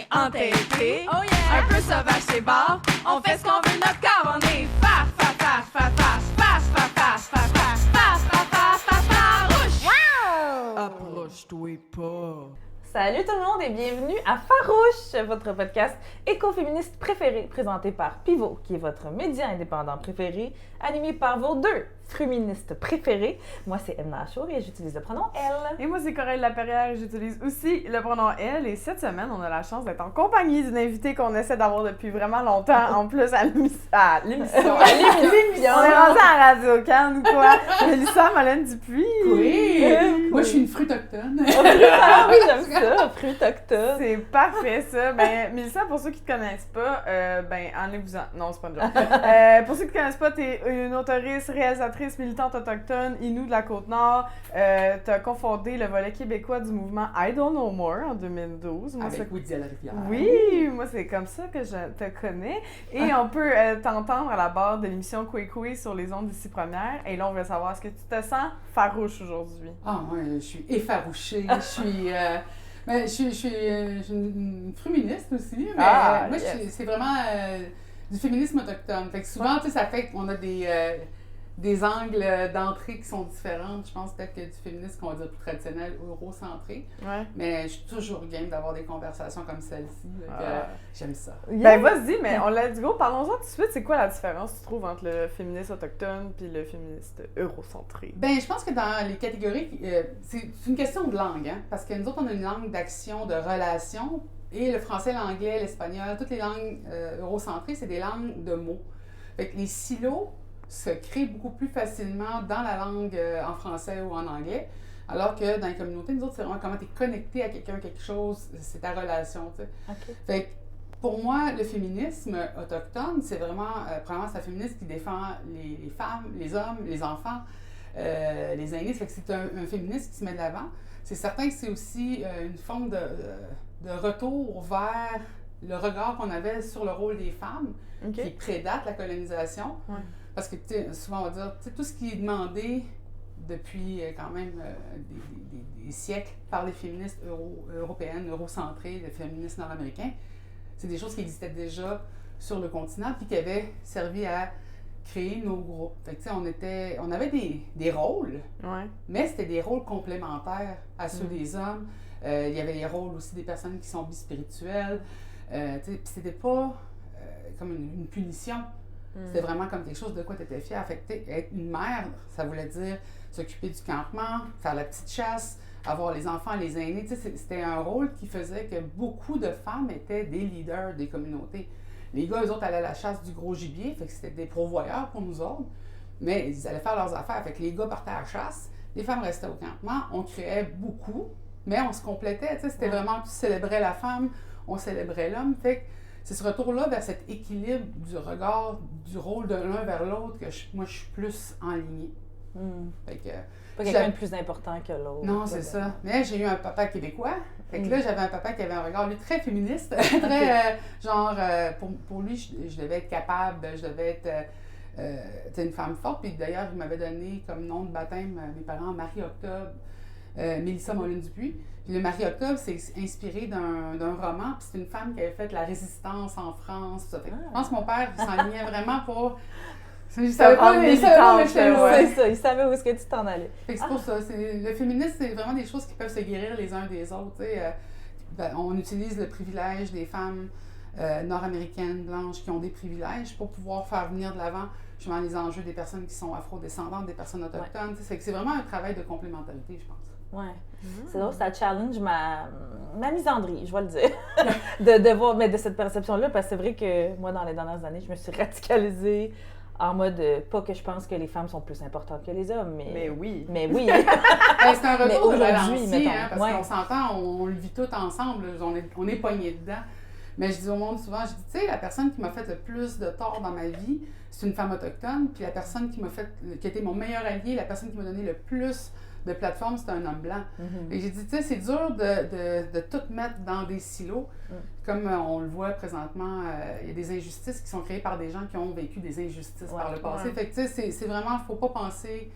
est entêté. Oh yeah. Un peu sauvage c'est bar. On fait ce qu'on veut notre corps. On est fa fa fa fa fa fa fa fa fa fa fa fa fa fa farouche. Wow. Approche-toi pas. Salut tout le monde et bienvenue à Farouche, votre podcast écoféministe préféré, présenté par Pivot, qui est votre média indépendant préféré, animé par vos deux féministes préférés. Moi, c'est Emna Achour et j'utilise le pronom elle. Et moi, c'est Coralie Laperrière et j'utilise aussi le pronom elle. Et cette semaine, on a la chance d'être en compagnie d'une invitée qu'on essaie d'avoir depuis vraiment longtemps, en plus à l'émission. On est rendu à Radio-Can ou quoi? Mélissa Malène Dupuis. Oui! Moi, je suis une fruit autochtone. Ah oui, j'aime ça, fruit autochtone. C'est parfait, ça. Ben, Mélissa, pour ceux qui te connaissent pas, enlevez-vous-en. Non, c'est pas une joke. Pour ceux qui te connaissent pas, t'es une auteuriste, réalisatrice, militante autochtone, Innu de la Côte-Nord. T'as confondé le volet québécois du mouvement I Don't Know More en 2012. Moi, Avec Woody à la rivière. Oui, moi, c'est comme ça que je te connais. Et on peut t'entendre à la barre de l'émission Coué sur les ondes d'ici première. Et là, on veut savoir, est-ce que tu te sens farouche aujourd'hui? Ah, moi, je suis effarouchée. Je suis une féministe aussi. Mais moi, c'est vraiment du féminisme autochtone. Fait que souvent, tu sais, ça fait qu'on a des angles d'entrée qui sont différents. Je pense peut-être que du féminisme qu'on va dire plus traditionnel, eurocentré. Ouais. Mais je suis toujours game d'avoir des conversations comme celle-ci. J'aime ça. Ben vas-y, mais on l'a dit go, parlons-en tout de suite. C'est quoi la différence, tu trouves, entre le féministe autochtone puis le féministe eurocentré? Ben, je pense que dans les catégories, c'est une question de langue, hein, parce que nous autres, on a une langue d'action, de relation, et le français, l'anglais, l'espagnol, toutes les langues eurocentrées, c'est des langues de mots. Fait que les silos se créent beaucoup plus facilement dans la langue en français ou en anglais, alors que dans les communautés, nous autres, c'est vraiment comment tu es connecté à quelqu'un, quelque chose, c'est ta relation, tu sais. Okay. Fait que pour moi, le féminisme autochtone, c'est vraiment, premièrement, c'est un féminisme qui défend les femmes, les hommes, les enfants, les aînés. Fait que c'est un féminisme qui se met de l'avant. C'est certain que c'est aussi une forme de retour vers le regard qu'on avait sur le rôle des femmes, qui prédate la colonisation. Ouais. Parce que, souvent, on va dire, tout ce qui est demandé depuis quand même des siècles par les féministes européennes, eurocentrées, les féministes nord-américains, c'est des choses qui existaient déjà sur le continent puis qui avaient servi à créer nos groupes. Fait que, on avait des rôles, mais c'était des rôles complémentaires à ceux des hommes. Il y avait les rôles aussi des personnes qui sont bispirituelles. Puis c'était pas comme une punition. C'était vraiment comme quelque chose de quoi tu étais fière. Fait que être une mère, ça voulait dire s'occuper du campement, faire la petite chasse, avoir les enfants, les aînés. C'était un rôle qui faisait que beaucoup de femmes étaient des leaders des communautés. Les gars, eux autres, allaient à la chasse du gros gibier, fait que c'était des pourvoyeurs pour nous autres, mais ils allaient faire leurs affaires. Fait que les gars partaient à la chasse, les femmes restaient au campement, on créait beaucoup, mais on se complétait. C'était vraiment, tu célébrais la femme, on célébrait l'homme. Fait que c'est ce retour-là vers cet équilibre du regard, du rôle de l'un vers l'autre que moi, je suis plus enlignée. Fait que, pas quelqu'un de plus important que l'autre. Non, c'est ça. Mais j'ai eu un papa québécois. Fait que là, j'avais un papa qui avait un regard, lui, très féministe. Très, pour lui, je devais être capable, je devais être une femme forte. Puis d'ailleurs, il m'avait donné comme nom de baptême, mes parents, Marie-Octobre, Mélissa Malène Dupuis. Puis le Marie-Octobre, c'est inspiré d'un roman, puis c'est une femme qui avait fait la résistance en France. Ça. Fait que je pense que mon père s'enlignait vraiment pour... Il savait pas, c'est ça, il savait où est-ce que tu t'en allais. Fait que c'est pour ça. Le féminisme, c'est vraiment des choses qui peuvent se guérir les uns des autres. On utilise le privilège des femmes nord-américaines, blanches, qui ont des privilèges pour pouvoir faire venir de l'avant justement les enjeux des personnes qui sont afro-descendantes, des personnes autochtones. C'est vraiment un travail de complémentarité, je pense. Ouais. C'est drôle, ça challenge ma misandrie, je vais le dire, de voir, mais de cette perception-là, parce que c'est vrai que moi, dans les dernières années, je me suis radicalisée en mode, pas que je pense que les femmes sont plus importantes que les hommes, mais oui. Mais oui. C'est un retour de aujourd'hui, parce qu'on s'entend, on le vit tout ensemble, on est pognés dedans. Mais je dis au monde souvent, tu sais, la personne qui m'a fait le plus de tort dans ma vie, c'est une femme autochtone, puis la personne qui a été mon meilleur allié, la personne qui m'a donné le plus de plateforme, c'est un homme blanc. Et j'ai dit, tu sais, c'est dur de tout mettre dans des silos. Comme on le voit présentement, il y a des injustices qui sont créées par des gens qui ont vécu des injustices par le passé. Fait que, tu sais, c'est vraiment, il ne faut pas penser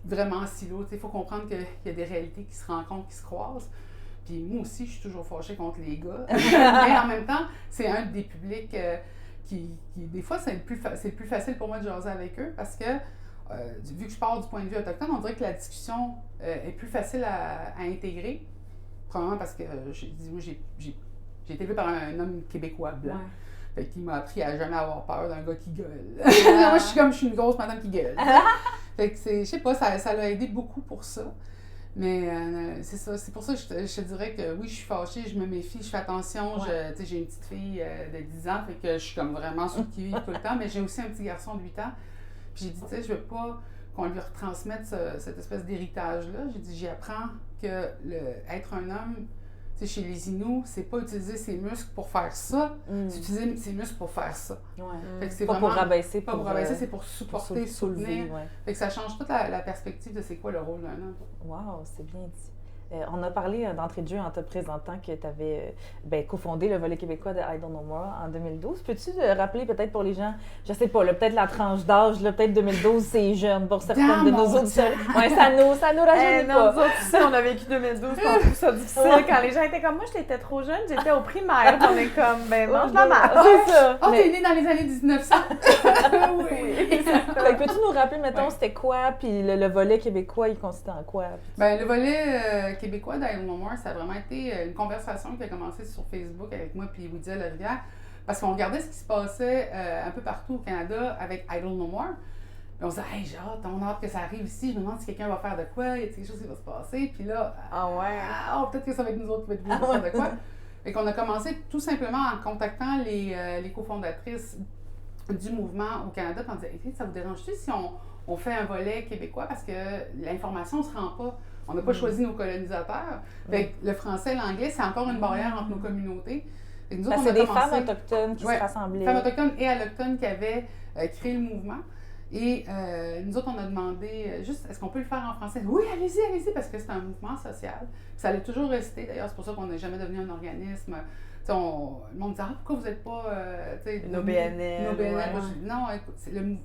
vraiment en silo. Il faut comprendre qu'il y a des réalités qui se rencontrent, qui se croisent. Puis moi aussi, je suis toujours fâchée contre les gars. Mais en même temps, c'est un des publics qui des fois, c'est le plus facile pour moi de jaser avec eux parce que, vu que je pars du point de vue autochtone, on dirait que la discussion est plus facile à intégrer. Probablement parce que j'ai été élevée par un homme québécois blanc. Ouais. Fait qu'il m'a appris à jamais avoir peur d'un gars qui gueule. Moi, je suis une grosse madame qui gueule. Fait que je sais pas, ça l'a aidé beaucoup pour ça. Mais c'est ça, c'est pour ça que je te dirais que oui, je suis fâchée, je me méfie, je fais attention. Ouais. J'ai une petite fille de 10 ans, fait que je suis comme vraiment sur le qui-vive tout le temps. Mais j'ai aussi un petit garçon de 8 ans. Puis j'ai dit, tu sais, je veux pas qu'on lui retransmette cette espèce d'héritage-là. J'ai dit, j'y apprends que être un homme, tu sais, chez les Inuits, c'est pas utiliser ses muscles pour faire ça, c'est utiliser ses muscles pour faire ça. Ouais. Fait que c'est Pas vraiment, pour rabaisser, pas pour rabaisser, c'est pour supporter, soutenir. Ouais. Fait que ça change toute la perspective de c'est quoi le rôle d'un homme. Wow, c'est bien dit. On a parlé d'entrée de jeu en te présentant que tu avais cofondé le volet québécois de I Don't Know More en 2012. Peux-tu rappeler peut-être pour les gens, je sais pas, peut-être la tranche d'âge, peut-être 2012, c'est jeune pour certains de nos auditeurs. Ouais, ça nous rajeunit non, pas. nous autres aussi, on a vécu 2012, puis on trouve ça difficile. Quand les gens étaient comme moi, j'étais trop jeune, j'étais au primaire, puis on est comme, ben mange la marde. C'est ça. Oh, Mais- t'es née dans les années 1900! Oui! Fait que peux-tu nous rappeler, mettons, c'était quoi, puis le volet québécois, il consistait en quoi? Ben, le volet québécois d'I Don't Know More, ça a vraiment été une conversation qui a commencé sur Facebook avec moi et Widia Larivière, parce qu'on regardait ce qui se passait un peu partout au Canada avec I Don't Know More. Puis on se disait, hey, j'ai hâte, on a hâte que ça arrive ici, je me demande si quelqu'un va faire de quoi, il y a quelque chose qui va se passer. Puis là, peut-être que ça va être nous autres qui va être faire de quoi. Fait qu'on a commencé tout simplement en contactant les cofondatrices du mouvement au Canada, puis on disait, hey, ça vous dérange-tu si on fait un volet québécois parce que l'information ne se rend pas. On n'a pas choisi nos colonisateurs. Fait que le français et l'anglais, c'est encore une barrière entre nos communautés. Fait que nous autres, Parce on que a c'est des commencé- femmes autochtones qui se rassemblaient. Femmes autochtones et allochtones qui avaient créé le mouvement. Et nous autres, on a demandé juste, est-ce qu'on peut le faire en français? Oui, allez-y, parce que c'est un mouvement social. Puis ça allait toujours rester. D'ailleurs, c'est pour ça qu'on n'est jamais devenu un organisme. Le monde dit, pourquoi vous n'êtes pas Une OBNL, Une OBNL. ouais. Moi, je dis, non, écoute,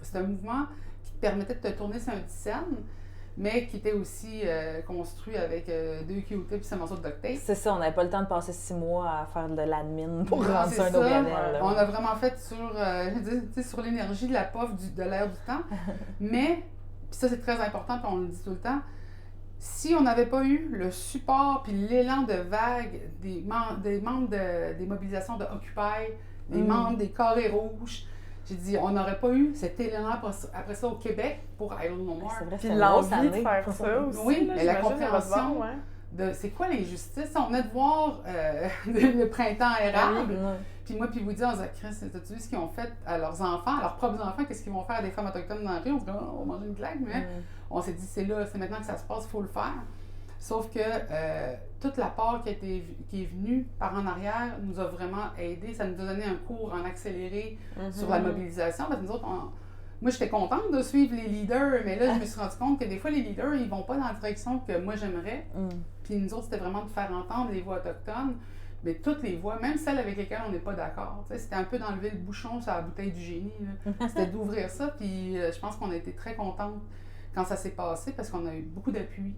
c'est un mouvement qui te permettait de te tourner sur un dixaine, mais qui était aussi construit avec 2 Q-tips et un morceau de duct tape. C'est ça, on n'avait pas le temps de passer 6 mois à faire de l'admin pour Non, rendre c'est ça un ça. OBNL. là. On a vraiment fait sur l'énergie de la POF de l'ère du temps. Mais, puis ça c'est très important, puis on le dit tout le temps, si on n'avait pas eu le support puis l'élan de vague des membres des mobilisations de Occupy, des membres des Carrés Rouges, j'ai dit, on n'aurait pas eu cet élan après ça au Québec pour I Don't Know More. C'est vrai, Puis c'est une grosse l'envie de année. faire ça aussi. Oui, là, mais la j'imagine, compréhension de votre bord, ouais. de c'est quoi l'injustice. On venait de voir le printemps érable. Ouais. Puis moi, puis vous dire, on disait, Chris, t'as-tu vu ce qu'ils ont fait à leurs enfants, à leurs propres enfants, qu'est-ce qu'ils vont faire à des femmes autochtones dans la rue? On se dit, oh, on va manger une claque, mais on s'est dit, c'est maintenant que ça se passe, il faut le faire. Sauf que toute la part qui est venue par en arrière nous a vraiment aidé. Ça nous a donné un cours en accéléré sur la mobilisation. Parce que nous autres, moi, j'étais contente de suivre les leaders, mais là, je me suis rendu compte que des fois, les leaders, ils vont pas dans la direction que moi, j'aimerais. Puis nous autres, c'était vraiment de faire entendre les voix autochtones. Mais toutes les voix, même celles avec lesquelles on n'est pas d'accord. C'était un peu d'enlever le bouchon sur la bouteille du génie. C'était d'ouvrir ça. Puis je pense qu'on a été très contente quand ça s'est passé parce qu'on a eu beaucoup d'appui.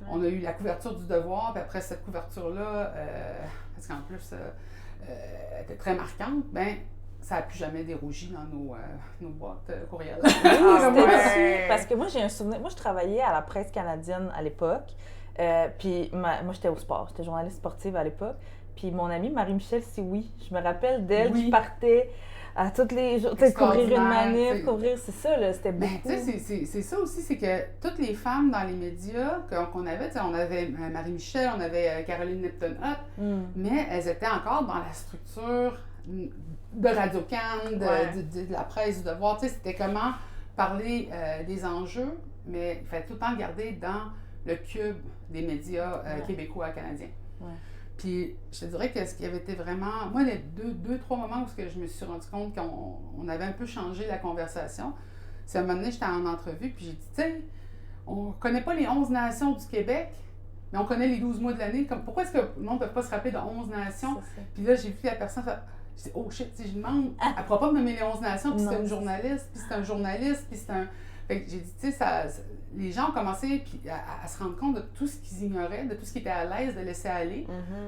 On a eu la couverture du Devoir, puis après cette couverture-là, parce qu'en plus, elle était très marquante, ben ça n'a plus jamais dérougi dans nos boîtes courriels. C'était ouais. dessus, parce que moi, j'ai un souvenir. Moi, je travaillais à la presse canadienne à l'époque. Puis moi, j'étais au sport. J'étais journaliste sportive à l'époque. Puis mon amie Marie-Michel Sioui, je me rappelle d'elle qui partait à tous les jours, couvrir une manif, c'est ça, là, c'était beaucoup. Ben, tu sais, c'est ça aussi, c'est que toutes les femmes dans les médias qu'on avait, on avait Marie-Michel, on avait Caroline Nepton-Hutt, mais elles étaient encore dans la structure de Radio-Can, de la presse, du Devoir. Tu sais, c'était comment parler des enjeux, mais il fallait tout le temps le garder dans le cube des médias québécois canadiens. Ouais. Puis, je te dirais que ce qui avait été vraiment... Moi, les deux, trois moments où je me suis rendu compte qu'on avait un peu changé la conversation, c'est à un moment donné, j'étais en entrevue, puis j'ai dit, tu sais, on connaît pas les 11 nations du Québec, mais on connaît les 12 mois de l'année. Pourquoi est-ce que le monde ne peut pas se rappeler de 11 nations? Puis là, j'ai vu la personne faire... Je dis, oh shit, je demande, elle ne pourra pas me nommer les 11 nations, puis c'est une journaliste, puis c'est un journaliste, puis c'est un... Fait que j'ai dit, tu sais, les gens ont commencé à se rendre compte de tout ce qu'ils ignoraient, de tout ce qui était à l'aise de laisser aller.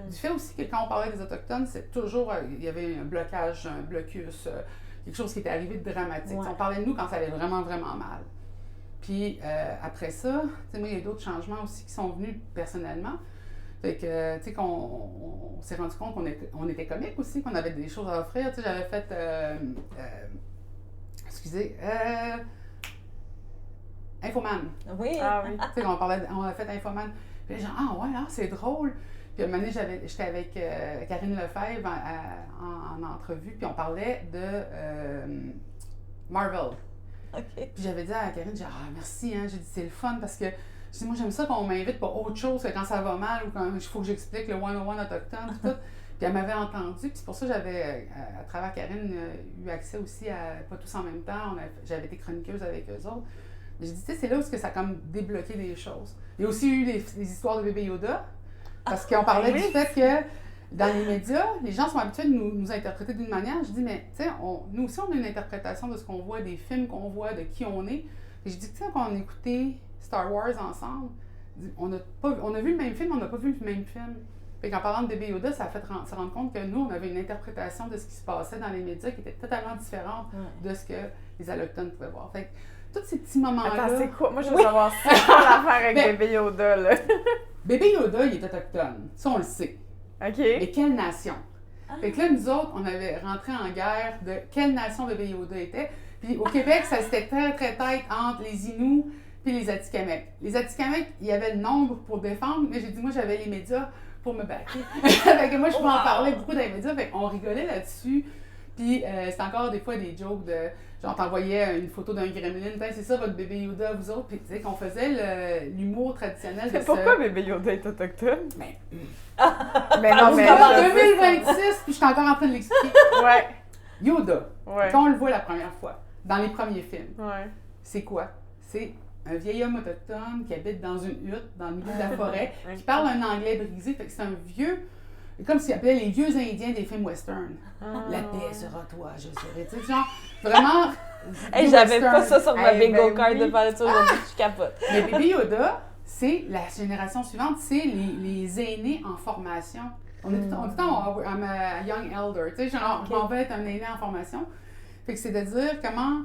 Du fait aussi que quand on parlait des Autochtones, c'est toujours, il y avait un blocage, un blocus, quelque chose qui était arrivé de dramatique. Ouais. On parlait de nous quand ça allait vraiment, vraiment mal. Puis après ça, tu sais, moi, il y a eu d'autres changements aussi qui sont venus personnellement. Fait que, tu sais, qu'on s'est rendu compte qu'on était comique aussi, qu'on avait des choses à offrir. Tu sais, j'avais fait, Infoman. Oui. Ah oui. Tu sais, on a fait Infoman. Puis les gens, ah ouais, c'est drôle. Puis à un moment donné, j'étais avec Karine Lefebvre en entrevue, puis on parlait de Marvel. OK. Puis j'avais dit à Karine, merci, hein. J'ai dit, c'est le fun parce que, je dis, moi, j'aime ça qu'on m'invite pour autre chose que quand ça va mal ou quand il faut que j'explique le 101 autochtone, tout. Puis elle m'avait entendu, puis c'est pour ça que j'avais, à travers Karine, eu accès aussi à Pas tous en même temps. J'avais été chroniqueuse avec eux autres. J'ai dit, tu sais, c'est là où ça a comme débloqué des choses. Il y a aussi eu les histoires de bébé Yoda, parce qu'on parlait du fait que dans les médias, les gens sont habitués de nous interpréter d'une manière. Je dis, mais tu sais, nous aussi, on a une interprétation de ce qu'on voit, des films qu'on voit, de qui on est. Et je dis, tu sais, quand on écoutait Star Wars ensemble, on a vu le même film, on n'a pas vu le même film. Fait qu'en parlant de bébé Yoda, ça a fait se rendre compte que nous, on avait une interprétation de ce qui se passait dans les médias qui était totalement différente de ce que les Allochtones pouvaient voir. Fait que tous ces petits moments-là... Attends, c'est quoi? Moi, je veux savoir c'est quoi l'affaire avec bébé Yoda, là. Bébé Yoda, il est autochtone. Ça, on le sait. OK. Mais quelle nation? Fait que là, nous autres, on avait rentré en guerre de quelle nation bébé Yoda était. Puis au Québec, ça s'était très, très tête entre les Inuits puis les Atikamekw. Les Atikamekw, il y avait le nombre pour défendre, mais j'ai dit, moi, j'avais les médias pour me backer. Fait que moi, je pouvais en parler beaucoup dans les médias. Fait qu'on rigolait là-dessus. Puis c'était encore des fois des jokes de... Genre, t'envoyais une photo d'un gremlin, c'est ça votre bébé Yoda, vous autres. Puis tu sais, qu'on faisait l'humour traditionnel de C'est pourquoi bébé Yoda est autochtone? Mais non, mais... en 2026, puis je suis encore en train de l'expliquer. Ouais. Yoda, Ouais. quand on le voit la première fois, dans les premiers films, Ouais. c'est quoi? C'est un vieil homme autochtone qui habite dans une hutte, dans le milieu de la forêt, qui parle un anglais brisé. Fait que c'est un vieux... Comme s'il appelait les vieux Indiens des films western. La paix sera toi, je serai. Tu sais, genre, vraiment. Hey, j'avais western. pas ça sur ma bingo ben card oui. de parler de ça aujourd'hui, je capote. Mais Bébé Yoda, c'est la génération suivante, c'est les aînés en formation. On dit tout le temps, I'm a young elder. Tu sais, genre, je m'en vais être un aîné en formation. Fait que c'est de dire comment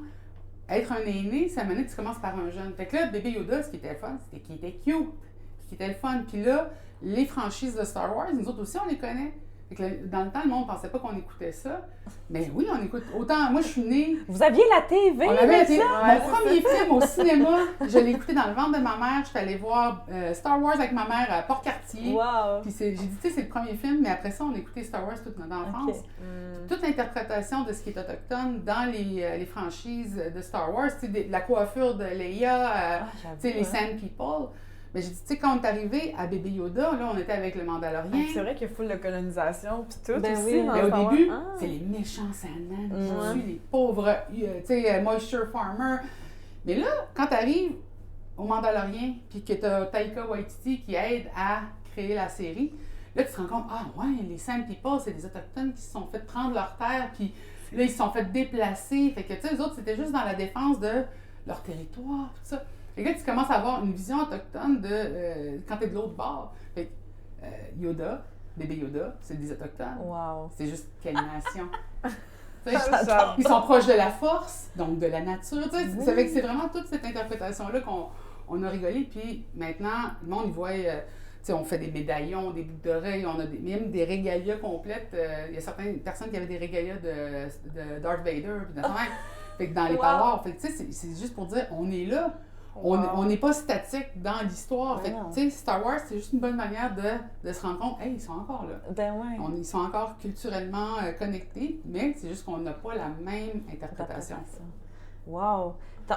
être un aîné, ça mène que tu commences par un jeune. Fait que là, Bébé Yoda, ce qui était le fun, c'était qu'il était cute, qui était le fun. Puis là, les franchises de Star Wars, nous autres aussi, on les connaît. Fait que dans le temps, le monde ne pensait pas qu'on écoutait ça. Mais oui, on écoute. Autant, moi, je suis née. Vous aviez la TV, On avait été. ça? Mon premier film au cinéma, je l'ai écouté dans le ventre de ma mère. Je suis allée voir Star Wars avec ma mère à Port-Cartier. Wow. Puis j'ai dit, tu sais, c'est le premier film, mais après ça, on a écouté Star Wars toute notre enfance. Okay. Toute l'interprétation de ce qui est autochtone dans les franchises de Star Wars, tu sais, la coiffure de Leia, tu sais, les Sand People. Mais j'ai dit, tu sais, quand on est arrivé à Bébé Yoda, là, on était avec le Mandalorien. C'est vrai qu'il y a full de colonisation pis tout Ben aussi. oui, dans Mais au Star Wars. début, Ah. c'est les méchants Sandmen qui tuent les pauvres, tu sais, moisture farmers. Mais là, quand tu arrives au Mandalorien, puis que tu as Taika Waititi qui aide à créer la série, là, tu te rends compte, ah ouais, les Sand People, c'est des Autochtones qui se sont fait prendre leur terre, puis là, ils se sont fait déplacer. Fait que, tu sais, les autres, c'était juste dans la défense de leur territoire, tout ça. Fait que là, tu commences à avoir une vision autochtone de quand tu es de l'autre bord. Fait que Yoda, bébé Yoda, c'est des Autochtones. Wow. C'est juste quelle nation? Tu sais, J'adore. ils sont proches de la force, donc de la nature. Tu sais, ça fait que c'est vraiment toute cette interprétation-là qu'on a rigolé. Puis maintenant, le monde, il voit, tu sais, on fait des médaillons, des boucles d'oreilles, on a même des régalias complètes. Il y a certaines personnes qui avaient des régalias de Darth Vader. Puis fait que dans les parois, fait que tu sais, c'est juste pour dire, on est là. On n'est pas statique dans l'histoire. Fait que, tu sais, Star Wars, c'est juste une bonne manière de se rendre compte, hey, ils sont encore là. Ben ouais. Ils sont encore culturellement connectés, mais c'est juste qu'on n'a pas la même interprétation. Wow!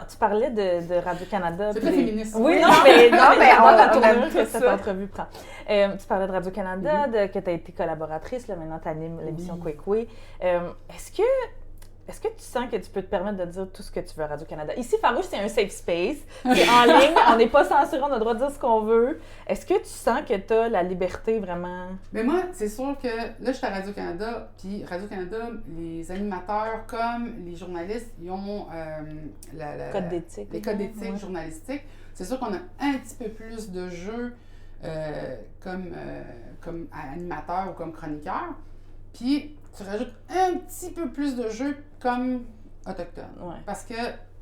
Tu parlais de Radio-Canada. C'est très féministe. Oui, non, mais on la aime tournure tout que cette ça. entrevue prend. Tu parlais de Radio-Canada, que tu as été collaboratrice, là, maintenant tu animes l'émission Quick Way. Est-ce que est-ce que tu sens que tu peux te permettre de dire tout ce que tu veux à Radio-Canada? Ici, Farouche, c'est un safe space. C'est en ligne, on n'est pas censuré, on a le droit de dire ce qu'on veut. Est-ce que tu sens que tu as la liberté vraiment? Mais moi, c'est sûr que là, je suis à Radio-Canada, puis Radio-Canada, les animateurs comme les journalistes, ils ont Code d'éthique. les codes d'éthique journalistiques. C'est sûr qu'on a un petit peu plus de jeux comme animateur ou comme chroniqueur. Puis, tu rajoutes un petit peu plus de jeux comme autochtone. Ouais. Parce que, tu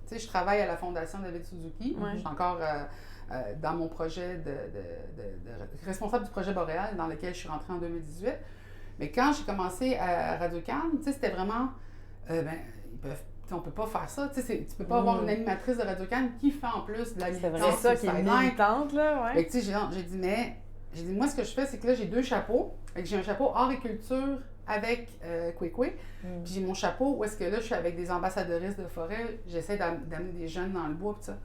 sais, je travaille à la Fondation David Suzuki. Ouais. Je suis encore dans mon projet de responsable du projet Boréal, dans lequel je suis rentrée en 2018. Mais quand j'ai commencé à Radio-Can, tu sais, c'était vraiment... on peut pas faire ça. Tu sais, tu peux pas avoir une animatrice de Radio-Can qui fait en plus de la militance. C'est ça qui est sideline. militante, là, ouais. Fait que, tu sais, j'ai dit, moi, ce que je fais, c'est que là, j'ai 2 chapeaux. Fait que j'ai un chapeau art et culture avec Kwekwe. Puis j'ai mon chapeau où est-ce que là, je suis avec des ambassadeuristes de forêt. J'essaie d'amener des jeunes dans le bois, pis ça.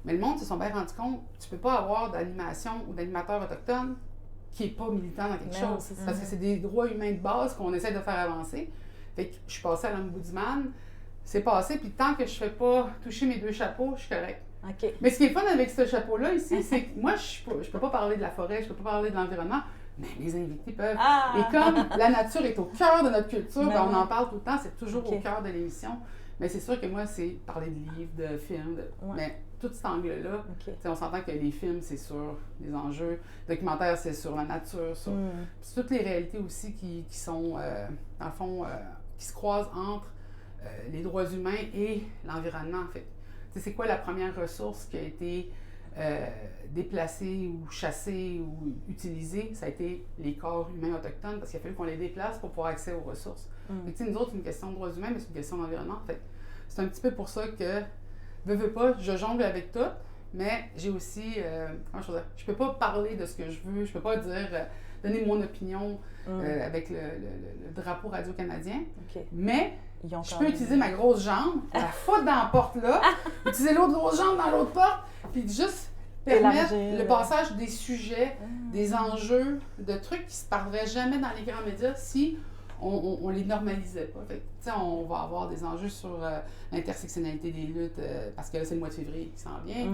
Mais le monde se sont bien rendu compte, tu peux pas avoir d'animation ou d'animateur autochtone qui est pas militant dans quelque chose. Parce que c'est des droits humains de base qu'on essaie de faire avancer. Fait que je suis passée à l'ombudsman, c'est passé, puis tant que je fais pas toucher mes 2 chapeaux, je suis correcte. OK. Mais ce qui est fun avec ce chapeau-là ici, c'est que moi, je peux pas parler de la forêt, je peux pas parler de l'environnement, mais les invités peuvent. Ah! Et comme la nature est au cœur de notre culture, Ben on oui. en parle tout le temps, c'est toujours Ok. au cœur de l'émission. Mais c'est sûr que moi, c'est parler de livres, de films, Ouais. mais tout cet angle-là, OK. tu sais, on s'entend que les films, c'est sur les enjeux, documentaires, c'est sur la nature, sur puis toutes les réalités aussi qui sont, dans le fond, qui se croisent entre les droits humains et l'environnement, en fait. Tu sais, c'est quoi la première ressource qui a été déplacée ou chassée ou utilisée? Ça a été les corps humains autochtones, parce qu'il a fallu qu'on les déplace pour pouvoir accéder aux ressources. Fait que, tu sais, nous autres, c'est une question de droits humains, mais c'est une question d'environnement. Fait que c'est un petit peu pour ça que, veux pas, je jongle avec tout, mais j'ai aussi, comment je veux dire, je peux pas parler de ce que je veux, je peux pas dire, donner mon opinion avec le drapeau radio-canadien, OK. mais Ils ont je quand peux même- utiliser ma grosse jambe, la foutre dans la porte là, utiliser l'autre grosse jambe dans l'autre porte, puis juste permettre Élargir, le passage des sujets, des enjeux, de trucs qui se parleraient jamais dans les grands médias si on les normalisait pas. Fait que, tu sais, on va avoir des enjeux sur l'intersectionnalité des luttes, parce que là, c'est le mois de février qui s'en vient.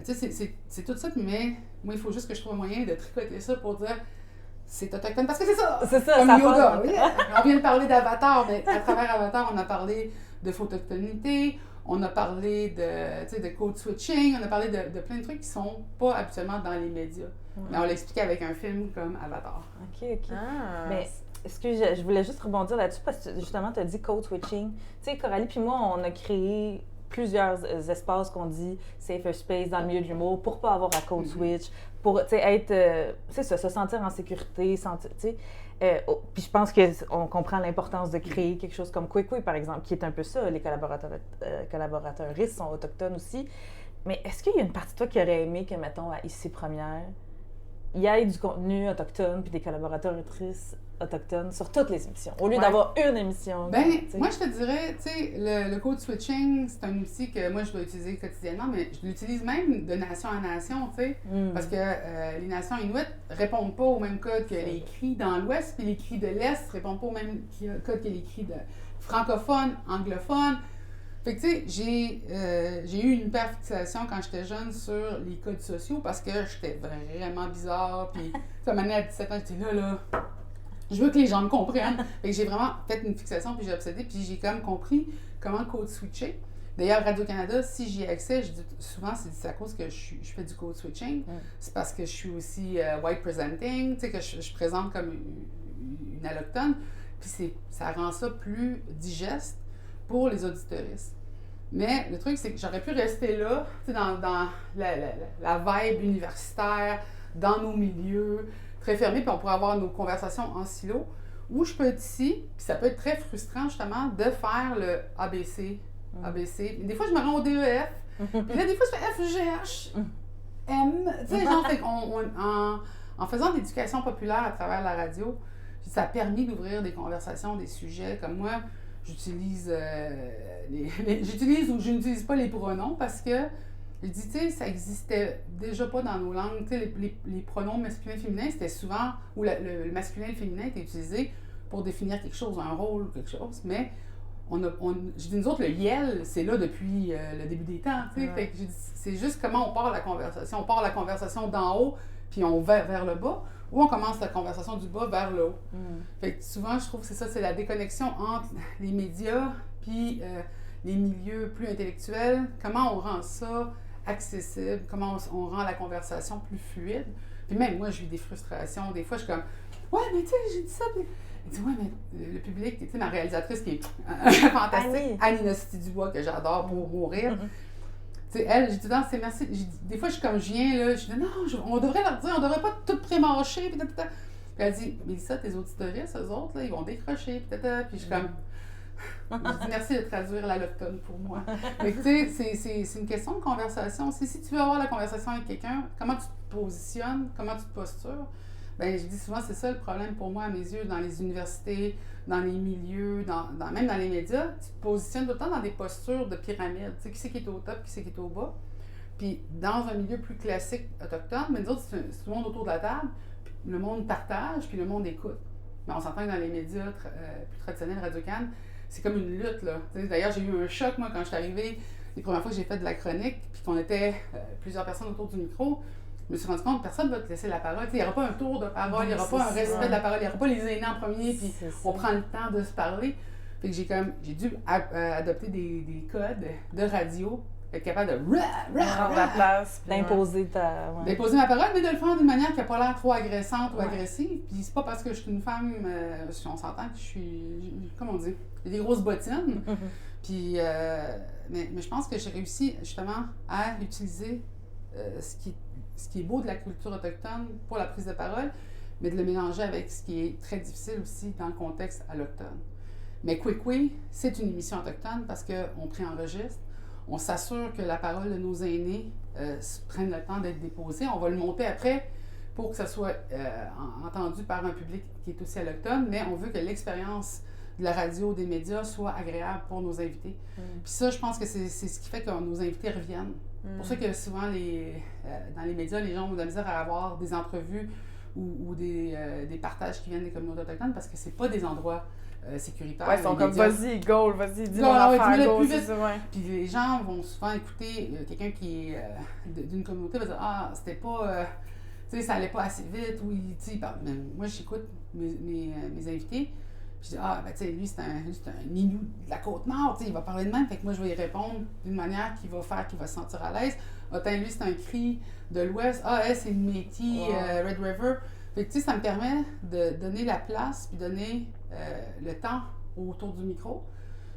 Tu sais, c'est tout ça, mais moi, il faut juste que je trouve un moyen de tricoter ça pour dire c'est autochtone, parce que c'est ça! C'est ça, Comme ça Yoda. part- Oui, on vient de parler d'Avatar, mais à travers Avatar, on a parlé de photoctonité, on a parlé de, tu sais, de code switching, on a parlé de plein de trucs qui sont pas habituellement dans les médias. Mais on l'explique avec un film comme Avatar. OK, OK. Ah. Mais excuse, je voulais juste rebondir là-dessus parce que justement, tu as dit code switching. Tu sais, Coralie puis moi, on a créé plusieurs espaces qu'on dit safer space dans le milieu de l'humour pour pas avoir à code switch, pour, tu sais, être, c'est ça, se sentir en sécurité, sentir, tu sais. Puis je pense qu'on comprend l'importance de créer quelque chose comme Kwekwe, par exemple, qui est un peu ça. Les collaborateuristes sont autochtones aussi. Mais est-ce qu'il y a une partie de toi qui aurait aimé que, mettons, à Ici Première, il y ait du contenu autochtone puis des collaboratrices autochtones sur toutes les émissions, au lieu Ouais. d'avoir une émission? Ben, tu sais. moi, je te dirais, tu sais, le code switching, c'est un outil que moi, je dois utiliser quotidiennement, mais je l'utilise même de nation à nation, tu sais, parce que les nations inuites répondent pas au même code que les cris dans l'Ouest, puis les cris de l'Est répondent pas au même code que les cris de francophones, anglophones. Fait que, tu sais, j'ai eu une hyperfixation quand j'étais jeune sur les codes sociaux parce que j'étais vraiment bizarre. Puis, tu sais, à 17 ans, j'étais là, je veux que les gens me comprennent. Fait que j'ai vraiment fait une fixation, puis j'ai obsédé, puis j'ai quand même compris comment code switcher. D'ailleurs, Radio-Canada, si j'y ai accès, je dis souvent, c'est à cause que je fais du code switching. C'est parce que je suis aussi white presenting, tu sais, que je présente comme une allochtone. Puis ça rend ça plus digeste pour les auditeuristes. Mais le truc, c'est que j'aurais pu rester là, tu sais, dans la vibe universitaire, dans nos milieux, très fermés, puis on pourrait avoir nos conversations en silo, ou je peux être ici, puis ça peut être très frustrant, justement, de faire le ABC. ABC. Des fois, je me rends au DEF, puis là, des fois, je fais FGH, M. Tu sais, genre, fait en faisant de l'éducation populaire à travers la radio, ça a permis d'ouvrir des conversations, des sujets. Comme moi, j'utilise j'utilise ou je n'utilise pas les pronoms parce que je dis, tu sais, ça existait déjà pas dans nos langues. Tu sais, les pronoms masculins et féminins, c'était souvent, ou le masculin et le féminin était utilisé pour définir quelque chose, un rôle ou quelque chose, mais je dis, nous autres, le YEL, c'est là depuis le début des temps, tu sais. Ouais. Fait que j'ai dit, c'est juste comment on part la conversation. On part la conversation d'en haut, puis on va vers le bas, ou on commence la conversation du bas vers le haut. Fait que souvent, je trouve que c'est ça, c'est la déconnexion entre les médias puis les milieux plus intellectuels. Comment on rend ça accessible, comment on rend la conversation plus fluide. Puis même moi, je vis des frustrations. Des fois, je suis comme « Ouais, mais tu sais, j'ai dit ça. » Puis elle dit « Ouais, mais le public, tu sais, ma réalisatrice qui est fantastique, Annie Nasty-Dubois, que j'adore pour mourir. Tu sais, elle, j'ai dit « Non, c'est merci. » Des fois, je viens, là, je dis « Non, on devrait leur dire, on devrait pas tout pré-mâcher. » Puis elle dit « Mais ça, tes auditoristes, eux autres, là, ils vont décrocher. » Puis je suis comme... Je dis merci de traduire l'allochtone pour moi. Mais tu sais, c'est une question de conversation. Si tu veux avoir la conversation avec quelqu'un, comment tu te positionnes, comment tu te postures, bien, je dis souvent, c'est ça le problème pour moi, à mes yeux, dans les universités, dans les milieux, même dans les médias. Tu te positionnes tout le temps dans des postures de pyramide. Tu sais, qui c'est qui est au top, qui c'est qui est au bas. Puis, dans un milieu plus classique autochtone, mais nous autres, c'est tout le monde autour de la table, puis le monde partage, puis le monde écoute. Mais on s'entend que dans les médias plus traditionnels, Radio-Can, c'est comme une lutte, là. D'ailleurs, j'ai eu un choc, moi, quand je suis arrivée, les premières fois que j'ai fait de la chronique, puis qu'on était plusieurs personnes autour du micro, je me suis rendu compte que personne ne va te laisser la parole. Il n'y aura pas un tour de parole, il n'y aura pas un respect de la parole, il n'y aura pas les aînés en premier, puis on prend le temps de se parler. Fait que j'ai dû adopter des codes de radio, être capable de prendre la place. D'imposer d'imposer ma parole, mais de le faire d'une manière qui n'a pas l'air trop agressante ou agressive. Puis c'est pas parce que je suis une femme, on s'entend que je suis, comment on dit, j'ai des grosses bottines. Puis, mais je pense que j'ai réussi justement à utiliser ce qui est beau de la culture autochtone pour la prise de parole, mais de le mélanger avec ce qui est très difficile aussi dans le contexte allochtone. Mais Kwikwi, c'est une émission autochtone parce qu'on préenregistre. On s'assure que la parole de nos aînés prenne le temps d'être déposée. On va le monter après pour que ça soit entendu par un public qui est aussi allochtone, mais on veut que l'expérience de la radio, des médias soit agréable pour nos invités. Puis ça, je pense que c'est ce qui fait que nos invités reviennent. C'est pour ça que souvent, dans les médias, les gens ont de la misère à avoir des entrevues ou des partages qui viennent des communautés autochtones parce que c'est pas des endroits sécuritaires. Ouais, ils sont comme vas-y, go, vas-y, dis mon ouais, affaire, go, plus c'est vite. ça, ouais. Puis les gens vont souvent écouter quelqu'un qui est d'une communauté, va dire ah, c'était pas. Tu sais, ça allait pas assez vite, ou tu sais, mais moi j'écoute mes invités. Puis je dis, ah, ben tu sais, lui, c'est un Inou de la Côte-Nord, tu sais, il va parler de même, fait que moi, je vais y répondre d'une manière qui va faire qu'il va se sentir à l'aise. Ah, lui, c'est un cri de l'Ouest. Ah, elle, c'est une Métis, Red River. Fait que, tu sais, ça me permet de donner la place, puis donner le temps autour du micro,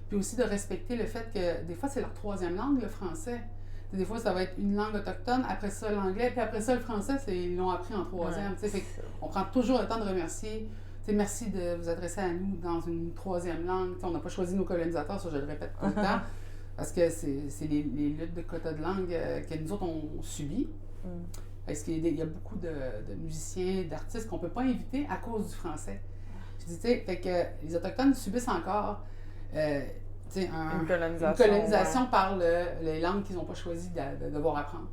puis aussi de respecter le fait que, des fois, c'est leur troisième langue, le français. Des fois, ça va être une langue autochtone, après ça, l'anglais, puis après ça, le français, ils l'ont appris en troisième, tu sais. Fait qu'on prend toujours le temps de remercier. T'sais, merci de vous adresser à nous dans une troisième langue. T'sais, on n'a pas choisi nos colonisateurs, ça je le répète tout le temps, parce que c'est les luttes de quotas de langue que nous autres on subit. Parce qu'il y a beaucoup de musiciens, d'artistes qu'on ne peut pas inviter à cause du français. Je dis, fait que les Autochtones subissent encore une colonisation par les langues qu'ils n'ont pas choisi de devoir apprendre.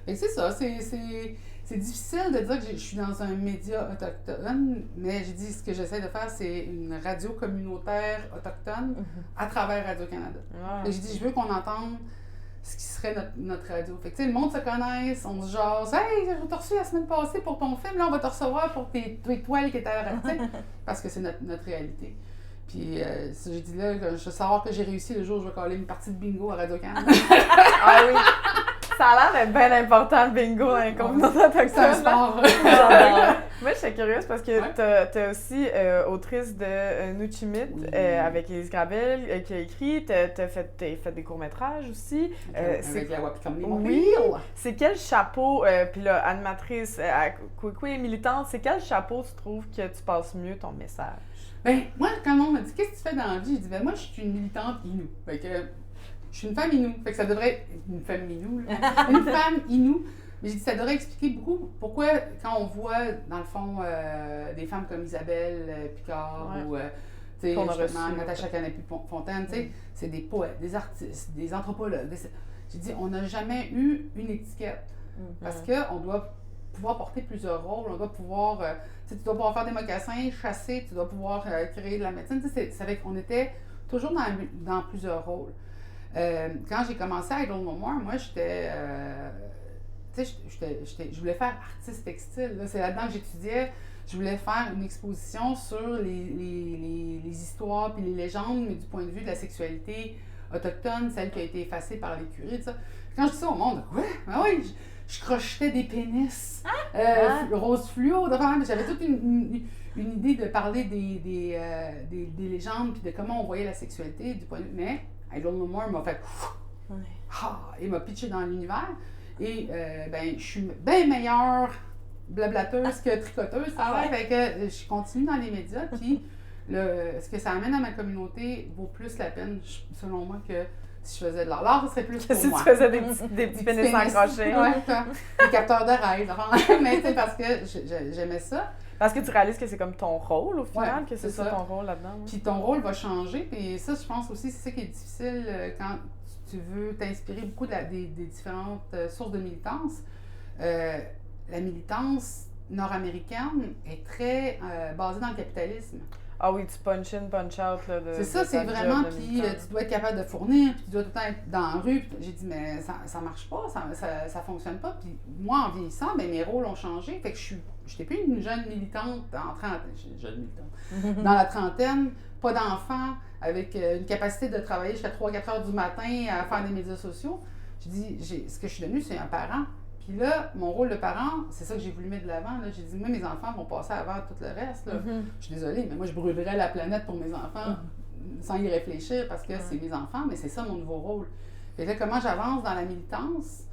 Fait que c'est ça, c'est difficile de dire que je suis dans un média autochtone, mais je dis ce que j'essaie de faire, c'est une radio communautaire autochtone à travers Radio-Canada. Et je dis, je veux qu'on entende ce qui serait notre radio. Fait que tu sais, le monde se connaisse, on se jase. Hey, je t'ai reçu la semaine passée pour ton film, là on va te recevoir pour tes toiles qui étaient à la parce que c'est notre réalité. Puis, j'ai dit là, je veux savoir que j'ai réussi le jour où je vais coller une partie de bingo à Radio-Canada. Ah oui! Ça a l'air d'être bien important le bingo dans les communautés autochtones. C'est un sport. Moi, je suis curieuse parce que t'as aussi autrice de Nuchimit avec Élise Gravel qui a écrit. T'as fait des courts-métrages aussi. Avec la Wapikami. Oui! C'est quel chapeau, puis là, animatrice à Kwikwi et militante, c'est quel chapeau tu trouves que tu passes mieux ton message? Ben, moi, quand on m'a dit « Qu'est-ce que tu fais dans la vie? » J'ai dit « Ben, moi, je suis une militante Inou. » Fait que je suis une femme Inou. Fait que ça devrait être une femme Inou, là. Une femme Inou. Mais j'ai dit ça devrait expliquer beaucoup pourquoi, quand on voit, dans le fond, des femmes comme Isabelle Picard ou, tu sais, justement, Natacha Canapie-Fontaine, tu sais, c'est des poètes, des artistes, des anthropologues. J'ai dit, on n'a jamais eu une étiquette. Parce qu'on doit pouvoir porter plusieurs rôles, on doit pouvoir, tu dois pouvoir faire des mocassins, chasser, tu dois pouvoir créer de la médecine. Tu sais, c'est vrai qu'on était toujours dans plusieurs rôles. Quand j'ai commencé à Idle No More, moi, j'étais... tu sais, je voulais faire artiste textile. Là. C'est là-dedans que j'étudiais. Je voulais faire une exposition sur les histoires puis les légendes, mais du point de vue de la sexualité autochtone, celle qui a été effacée par les curés, tout ça. Quand je dis ça au monde, ouais, ben oui, je crochetais des pénis rose fluo. J'avais toute une idée de parler des légendes puis de comment on voyait la sexualité du point de vue. Mais Idle No More m'a fait... il m'a pitché dans l'univers. Et ben, je suis bien meilleure blablateuse que tricoteuse. Fait que je continue dans les médias. Puis ce que ça amène à ma communauté vaut plus la peine, selon moi, que si je faisais de l'art. L'art, ce serait plus pour moi. Si tu faisais des petits pénis accrochés. Des capteurs de rêve. Mais tu sais, parce que j'aimais ça. Parce que tu réalises que c'est comme ton rôle, au final, Ouais, que c'est ça ton rôle là-dedans. Ouais. Puis ton rôle va changer. Puis ça, je pense aussi, c'est ça qui est difficile quand tu veux t'inspirer beaucoup des différentes sources de militance. La militance nord-américaine est très basée dans le capitalisme. Ah oui, tu punch in, punch out. Là, c'est ça, c'est vraiment, puis tu dois être capable de fournir, puis tu dois tout le temps être dans la rue. J'ai dit, mais ça marche pas, ça fonctionne pas. Puis moi, en vieillissant, ben, mes rôles ont changé. Fait que je n'étais plus une jeune militante dans la trentaine, pas d'enfant, avec une capacité de travailler jusqu'à 3-4 heures du matin à faire des médias sociaux. J'ai dit, ce que je suis devenue, c'est un parent. Puis là, mon rôle de parent, c'est ça que j'ai voulu mettre de l'avant. J'ai dit, moi, mes enfants vont passer avant tout le reste. Là. Je suis désolée, mais moi, je brûlerais la planète pour mes enfants sans y réfléchir parce que c'est mes enfants, mais c'est ça mon nouveau rôle. Et là, comment j'avance dans la militance,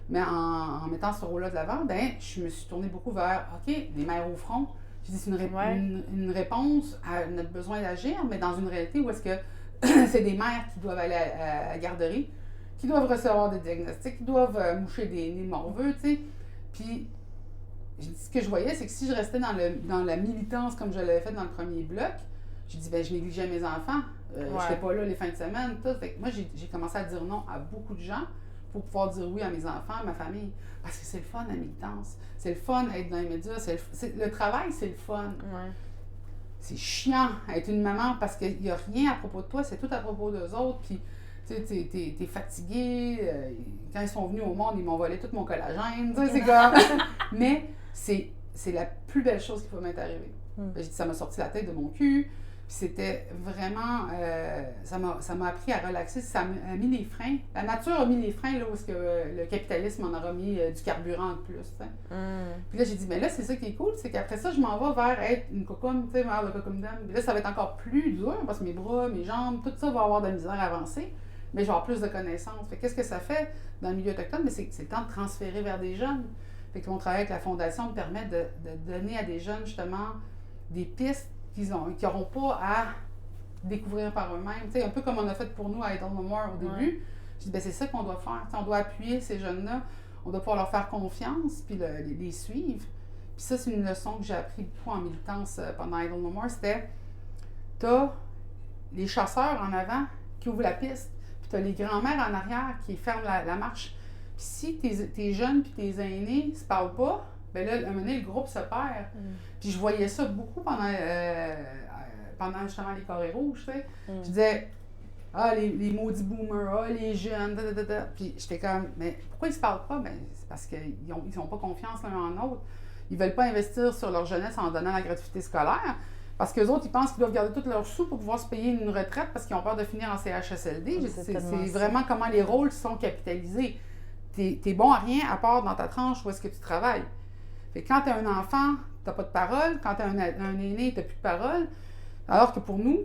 mais en mettant ce rôle-là de l'avant, ben, je me suis tournée beaucoup vers, OK, les mères au front. J'ai dit, c'est une réponse à notre besoin d'agir, mais dans une réalité où est-ce que c'est des mères qui doivent aller à la garderie, qui doivent recevoir des diagnostics, qui doivent moucher des nids morveux, tu sais. Puis, ce que je voyais, c'est que si je restais dans la militance comme je l'avais fait dans le premier bloc, j'ai dit, ben je négligeais mes enfants. Je n'étais pas là les fins de semaine, tout. Fait que moi, j'ai commencé à dire non à beaucoup de gens pour pouvoir dire oui à mes enfants, à ma famille. Parce que c'est le fun, la militance. C'est le fun être dans les médias. Le travail, c'est le fun. Ouais. C'est chiant être une maman parce qu'il n'y a rien à propos de toi, c'est tout à propos d'eux autres. Puis, tu sais, t'es fatigué. Quand ils sont venus au monde, ils m'ont volé tout mon collagène. C'est comme... Mais c'est la plus belle chose qui pouvait m'être arrivée. J'ai dit, ça m'a sorti la tête de mon cul. Puis c'était vraiment... ça m'a appris à relaxer. Ça m'a mis les freins. La nature a mis les freins là où est-ce que, le capitalisme en aura mis du carburant de plus. Puis là, j'ai dit, mais là, c'est ça qui est cool, c'est qu'après ça, je m'en vais vers être une cocomme, tu sais, vers le cocomme d'âme. Puis là, ça va être encore plus dur parce que mes bras, mes jambes, tout ça va avoir de la misère à avancer. Mais je vais avoir plus de connaissances. Fait qu'est-ce que ça fait dans le milieu autochtone? Mais c'est le temps de transférer vers des jeunes. Fait que mon travail avec la Fondation me permet de donner à des jeunes, justement, des pistes qu'ils n'auront pas à découvrir par eux-mêmes. Tu sais, un peu comme on a fait pour nous à Idle No More au début. Je dis, ben c'est ça qu'on doit faire. T'sais, on doit appuyer ces jeunes-là. On doit pouvoir leur faire confiance, puis les suivre. Puis ça, c'est une leçon que j'ai appris beaucoup en militance pendant Idle No More. C'était, t'as les chasseurs en avant qui ouvrent la piste. Tu as les grands-mères en arrière qui ferment la marche. Puis si tes jeunes puis tes aînés ne se parlent pas, bien là, à un moment donné, le groupe se perd. Puis je voyais ça beaucoup pendant justement les carrés rouges, tu sais. Je disais, les maudits boomers, les jeunes, Puis j'étais comme, mais pourquoi ils se parlent pas? Ben, c'est parce qu'ils n'ont pas confiance l'un en l'autre. Ils veulent pas investir sur leur jeunesse en donnant la gratuité scolaire. Parce qu'eux autres, ils pensent qu'ils doivent garder tous leurs sous pour pouvoir se payer une retraite parce qu'ils ont peur de finir en CHSLD. C'est vraiment comment les rôles sont capitalisés. T'es bon à rien à part dans ta tranche où est-ce que tu travailles. Fait que quand t'as un enfant, t'as pas de parole. Quand t'as un aîné, t'as plus de parole. Alors que pour nous,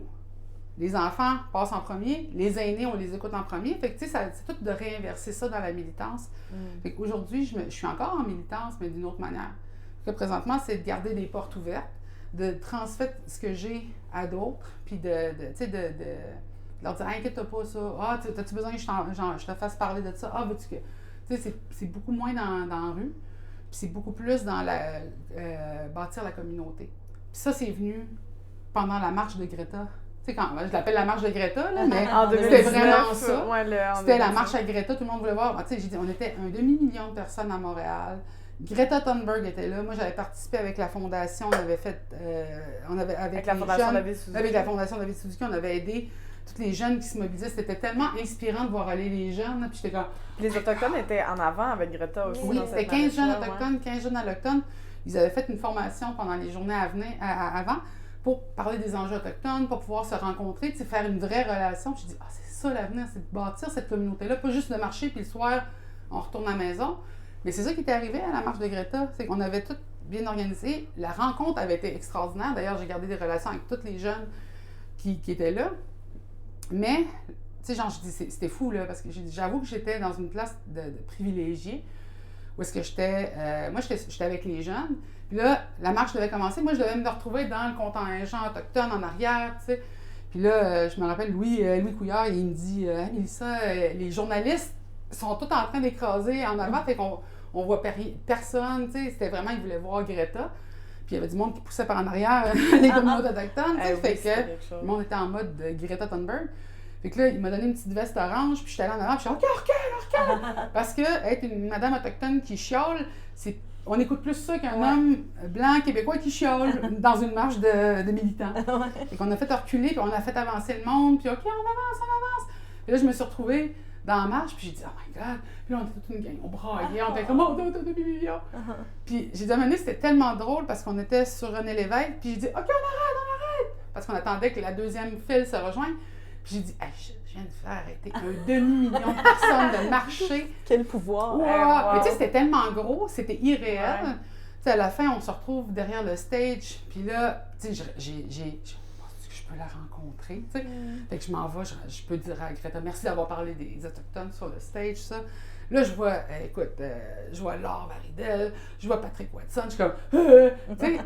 les enfants passent en premier, les aînés, on les écoute en premier. Fait que tu sais, c'est tout de réinverser ça dans la militance. Fait qu'aujourd'hui, je suis encore en militance, mais d'une autre manière. Fait que présentement, c'est de garder des portes ouvertes, de transmettre ce que j'ai à d'autres, puis de leur dire, inquiète-toi pas ça, t'as-tu besoin que je te fasse parler de ça, veux-tu que... Tu sais, c'est beaucoup moins dans la rue, puis c'est beaucoup plus dans bâtir la communauté. Puis ça, c'est venu pendant la marche de Greta. Tu sais, je l'appelle la marche de Greta, là, mais c'était vraiment ça. C'était la marche à Greta, tout le monde voulait voir. Tu sais, j'ai dit, on était 1,5 million de personnes à Montréal. Greta Thunberg était là. Moi, j'avais participé avec la Fondation. On avait fait... avec la Fondation David Suzuki. On avait aidé tous les jeunes qui se mobilisaient. C'était tellement inspirant de voir aller les jeunes. Puis j'étais comme... Les Autochtones étaient en avant avec Greta aussi. Oui, dans c'était cette 15 jeunes marche-là, autochtones, 15 jeunes allochtones. Ils avaient fait une formation pendant les journées avant pour parler des enjeux autochtones, pour pouvoir se rencontrer, faire une vraie relation. Puis je dis, c'est ça l'avenir, c'est de bâtir cette communauté-là, pas juste de marcher, puis le soir, on retourne à la maison. Mais c'est ça qui était arrivé à la marche de Greta, c'est qu'on avait tout bien organisé. La rencontre avait été extraordinaire. D'ailleurs, j'ai gardé des relations avec tous les jeunes qui étaient là. Mais, tu sais, genre, je dis, c'était fou, là, parce que j'avoue que j'étais dans une place de privilégiée, où est-ce que j'étais... moi, j'étais avec les jeunes. Puis là, la marche devait commencer. Moi, je devais me retrouver dans le contingent autochtone en arrière, tu sais. Puis là, je me rappelle, Louis Couillard, il me dit « Hey, Mélissa, les journalistes sont tous en train d'écraser en avant, fait qu'on voit personne, tu sais. » C'était vraiment, ils voulaient voir Greta. Puis il y avait du monde qui poussait par en arrière les communautés autochtones, tu sais. Fait que le monde était en mode Greta Thunberg. Fait que là, il m'a donné une petite veste orange, puis j'étais allée en avant, puis je suis « OK, recule! » Parce que être une madame autochtone qui chiale, on écoute plus ça qu'un homme blanc québécois qui chiale dans une marche de militants. Et qu'on a fait reculer, puis on a fait avancer le monde, puis OK, on avance. Puis là, je me suis retrouvée dans la marche, puis j'ai dit « Oh my God! » Puis là, on était toute une gang, on braillait, on était comme « Oh, Puis j'ai dit à un moment donné, c'était tellement drôle parce qu'on était sur René Lévesque, puis j'ai dit « OK, on arrête! » Parce qu'on attendait que la deuxième file se rejoigne. Puis j'ai dit hey, je viens de faire arrêter un demi-million de personnes de marcher. Quel pouvoir! Wow. Wow. Mais tu sais, c'était tellement gros, c'était irréel. Tu sais, à la fin, on se retrouve derrière le stage, puis là, tu sais, je pense que je peux la rencontrer, tu sais. Fait que je m'en vais, je peux dire à Greta, merci d'avoir parlé des Autochtones sur le stage, ça. Là, je vois, je vois Laure Varidel, je vois Patrick Watson, je suis comme, tu sais,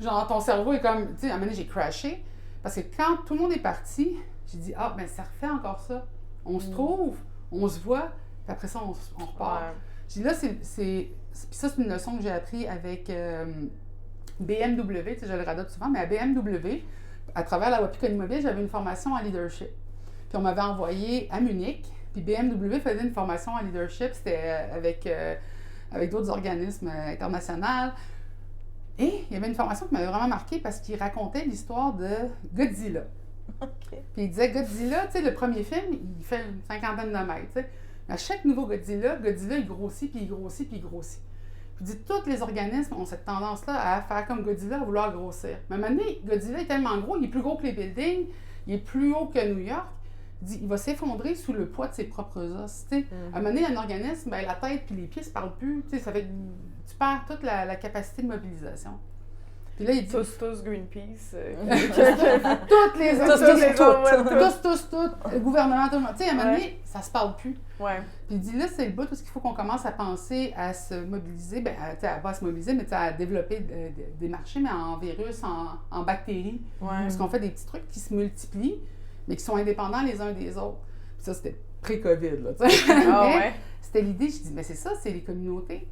genre, ton cerveau est comme, tu sais, à un moment donné, j'ai crashé, parce que quand tout le monde est parti, j'ai dit, ben ça refait encore ça. On se trouve, on se voit, puis après ça, on repart. Ouais. J'ai dit, là, puis ça, c'est une leçon que j'ai appris avec BMW, tu sais, je le radote souvent, mais à BMW, à travers la Wapikoni Mobile, j'avais une formation en leadership. Puis on m'avait envoyé à Munich, puis BMW faisait une formation en leadership, c'était avec d'autres organismes internationaux. Et il y avait une formation qui m'avait vraiment marquée parce qu'il racontait l'histoire de Godzilla. Okay. Puis il disait Godzilla, tu sais, le premier film, il fait une 50aine de mètres, tu sais. À chaque nouveau Godzilla, il grossit, puis il grossit, puis il grossit. Puis il dit, tous les organismes ont cette tendance-là à faire comme Godzilla, à vouloir grossir. Mais à un moment donné, Godzilla est tellement gros, il est plus gros que les buildings, il est plus haut que New York. Il dit, il va s'effondrer sous le poids de ses propres os, tu sais. À un moment donné, un organisme, ben, la tête puis les pieds se parlent plus, tu sais, ça fait que tu perds toute la capacité de mobilisation. Puis là, il dit... Tous Greenpeace. Toutes les Tous. le gouvernement, tout le monde. Tu sais, à un moment donné, ça se parle plus. Ouais. Puis il dit là, c'est le bout où il faut qu'on commence à penser à se mobiliser, pas à se mobiliser, mais à développer des marchés, mais en virus, en bactéries. Ouais. Parce qu'on fait des petits trucs qui se multiplient, mais qui sont indépendants les uns des autres. Puis ça, c'était pré-COVID, là, tu sais. Mais c'était l'idée, je dis, mais c'est ça, c'est les communautés.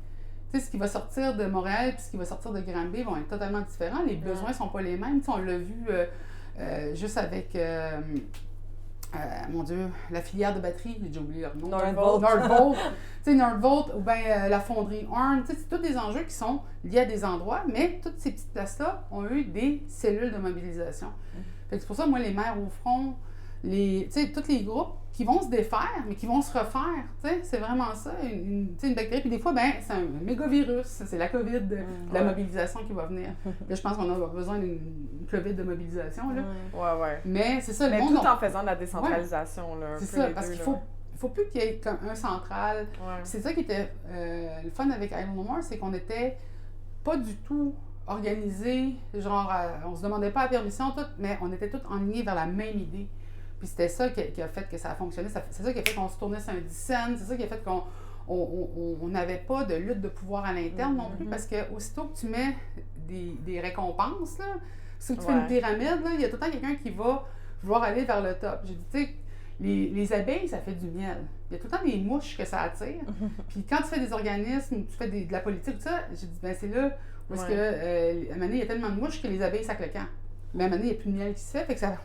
Tu sais, ce qui va sortir de Montréal et ce qui va sortir de Granby vont être totalement différents. Les besoins ne sont pas les mêmes. Tu sais, on l'a vu juste avec, mon Dieu, la filière de batterie, j'ai déjà oublié leur nom. Nordvolt. Tu sais, Nordvolt ou bien la fonderie Horn. Tu sais, c'est tous des enjeux qui sont liés à des endroits, mais toutes ces petites places-là ont eu des cellules de mobilisation. Fait que c'est pour ça, moi, les maires au front, tu sais, tous les groupes qui vont se défaire, mais qui vont se refaire, tu sais, c'est vraiment ça, une bactérie. Puis des fois, ben, c'est un mégavirus, c'est la COVID de la mobilisation qui va venir. Là, je pense qu'on a besoin d'une COVID de mobilisation, là. Ouais. Mais c'est ça, Mais le monde... tout en faisant de la décentralisation, là. C'est ça, parce qu'il faut plus qu'il y ait comme un central. Ouais. C'est ça qui était le fun avec Island No More, c'est qu'on était pas du tout organisés, genre, on se demandait pas la permission, tout, mais on était tous enlignés vers la même idée. Puis c'était ça qui a fait que ça a fonctionné. C'est ça qui a fait qu'on se tournait sur un 10 cents. C'est ça qui a fait qu'on n'avait pas de lutte de pouvoir à l'interne non plus. Parce que aussitôt que tu mets des récompenses, là, si tu fais une pyramide, là, il y a tout le temps quelqu'un qui va vouloir aller vers le top. J'ai dit, tu sais, les abeilles, ça fait du miel. Il y a tout le temps des mouches que ça attire. Puis quand tu fais des organismes, tu fais de la politique, tout ça, j'ai dit, ben c'est là où est-ce que, à un moment donné, il y a tellement de mouches que les abeilles sacent le camp. Mais à un moment donné, il n'y a plus de miel qui se fait, fait que ça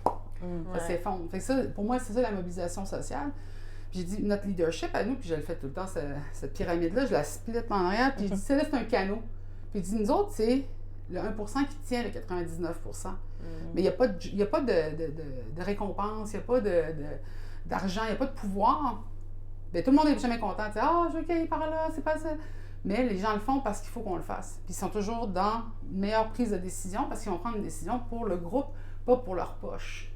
s'effondre. Fait que ça, pour moi, c'est ça la mobilisation sociale. Puis j'ai dit, notre leadership à nous, puis je le fais tout le temps, cette pyramide-là, je la split en arrière, puis j'ai dit, c'est un canot. Puis j'ai dit, nous autres, c'est le 1% qui tient le 99%. Mais il n'y a pas de récompense, il n'y a pas d'argent, il n'y a pas de pouvoir. Bien, tout le monde n'est jamais content. Tu sais, ah, je veux qu'il aille par là, c'est pas ça. Mais les gens le font parce qu'il faut qu'on le fasse. Puis ils sont toujours dans une meilleure prise de décision parce qu'ils vont prendre une décision pour le groupe, pas pour leur poche.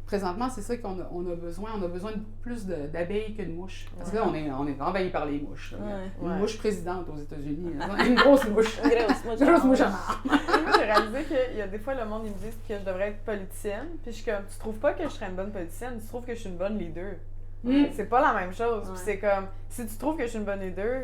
Présentement, c'est ça qu'on a, on a besoin. On a besoin de plus d'abeilles que de mouches. Parce que là, on est envahi par les mouches. Là. Une mouche présidente aux États-Unis. Une grosse mouche. Une grosse mouche à marre. Moi, j'ai réalisé qu'il y a des fois, le monde, ils me disent que je devrais être politicienne. Puis je suis comme, tu trouves pas que je serais une bonne politicienne, tu trouves que je suis une bonne leader. C'est pas la même chose. Puis c'est comme, si tu trouves que je suis une bonne leader,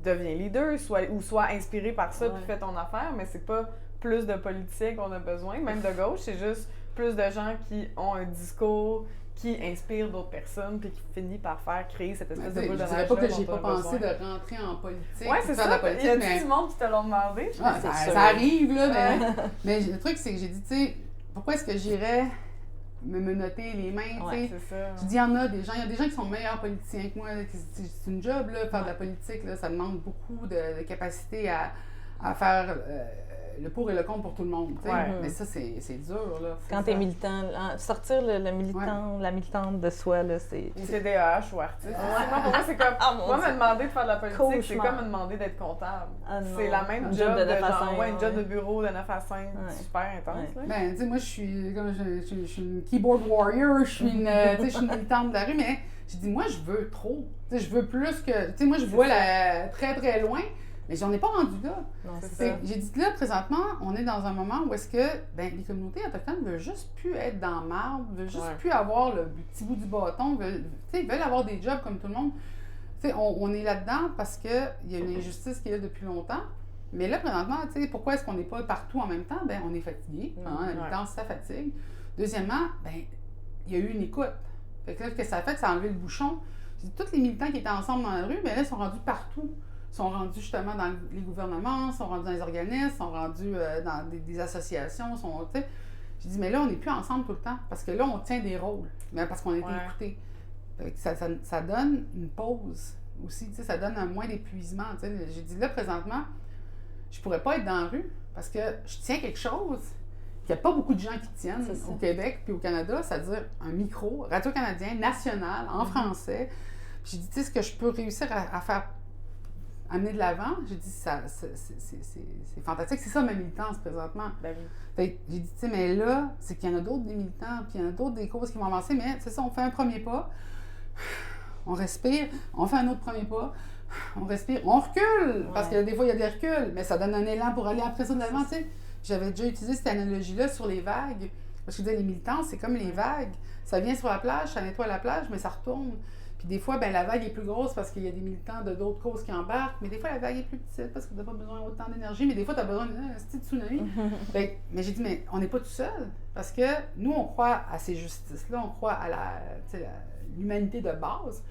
deviens leader, sois inspiré par ça, puis fais ton affaire. Mais c'est pas plus de politiciens qu'on a besoin, même de gauche, c'est juste plus de gens qui ont un discours qui inspire d'autres personnes puis qui finit par créer cette espèce de boule de neige. Je dirais pas que j'ai pas pensé de rentrer en politique. Ouais, c'est ça. Il y a du monde qui te l'ont demandé. Ça arrive, là. Mais le truc, c'est que j'ai dit, tu sais, pourquoi est-ce que j'irais me noter les mains, tu sais? C'est ça. Je dis, il y a des gens qui sont meilleurs politiciens que moi. C'est une job, là, faire de la politique, là. Ça demande beaucoup de capacité à faire le pour et le contre pour tout le monde. Mais ça, c'est dur. Là. Quand tu es militant, sortir le militant, la militante de soi, là, c'est. Ou TDAH ou artiste. Pour moi, c'est comme. Moi, me demander de faire de la politique, c'est comme me demander d'être comptable. C'est la même job de 9 à 5. Une job de bureau de 9 à 5, super intense. Là. Ben, tu sais, moi, je suis une keyboard warrior, je suis une militante de la rue, mais j'ai dit, moi, je veux trop. Tu sais, je veux plus que. Tu sais, moi, je vois très, très loin. Mais j'en ai pas rendu là. J'ai dit là, présentement, on est dans un moment où est-ce que les communautés autochtones veulent juste plus être dans le marbre, veulent juste plus avoir le petit bout du bâton, veulent avoir des jobs comme tout le monde. On est là-dedans parce qu'il y a une injustice qui est là depuis longtemps. Mais là, présentement, pourquoi est-ce qu'on n'est pas partout en même temps? On est fatigué. La militance, ça fatigue. Deuxièmement, il y a eu une écoute. Fait que là, ce que ça a fait, ça a enlevé le bouchon. Tous les militants qui étaient ensemble dans la rue, là, ils sont rendus partout. Sont rendus justement dans les gouvernements, sont rendus dans les organismes, sont rendus dans des associations. J'ai dit, mais là, on n'est plus ensemble tout le temps, parce que là, on tient des rôles, mais parce qu'on a été écoutés. Ça donne une pause aussi, ça donne un moins d'épuisement. J'ai dit, là, présentement, je pourrais pas être dans la rue, parce que je tiens quelque chose qu'il n'y a pas beaucoup de gens qui tiennent au Québec puis au Canada, c'est-à-dire un micro, Radio-Canadien, national, en français. J'ai dit, ce que je peux réussir à faire amener de l'avant, j'ai dit, c'est fantastique. C'est ça ma militance présentement. J'ai dit, mais là, c'est qu'il y en a d'autres des militants, puis il y en a d'autres des causes qui vont avancer, mais c'est ça, on fait un premier pas, on respire, on fait un autre premier pas, on respire, on recule, parce que des fois, il y a des reculs, mais ça donne un élan pour aller après ça de l'avant, tu sais. J'avais déjà utilisé cette analogie-là sur les vagues, parce que je disais, les militants, c'est comme les vagues. Ça vient sur la plage, ça nettoie la plage, mais ça retourne. Puis des fois, la vague est plus grosse parce qu'il y a des militants de d'autres causes qui embarquent, mais des fois, la vague est plus petite parce que tu n'as pas besoin autant d'énergie, mais des fois, tu as besoin d'un petit tsunami. Mais j'ai dit, mais on n'est pas tout seul, parce que nous, on croit à ces justices-là, on croit à l'humanité de base,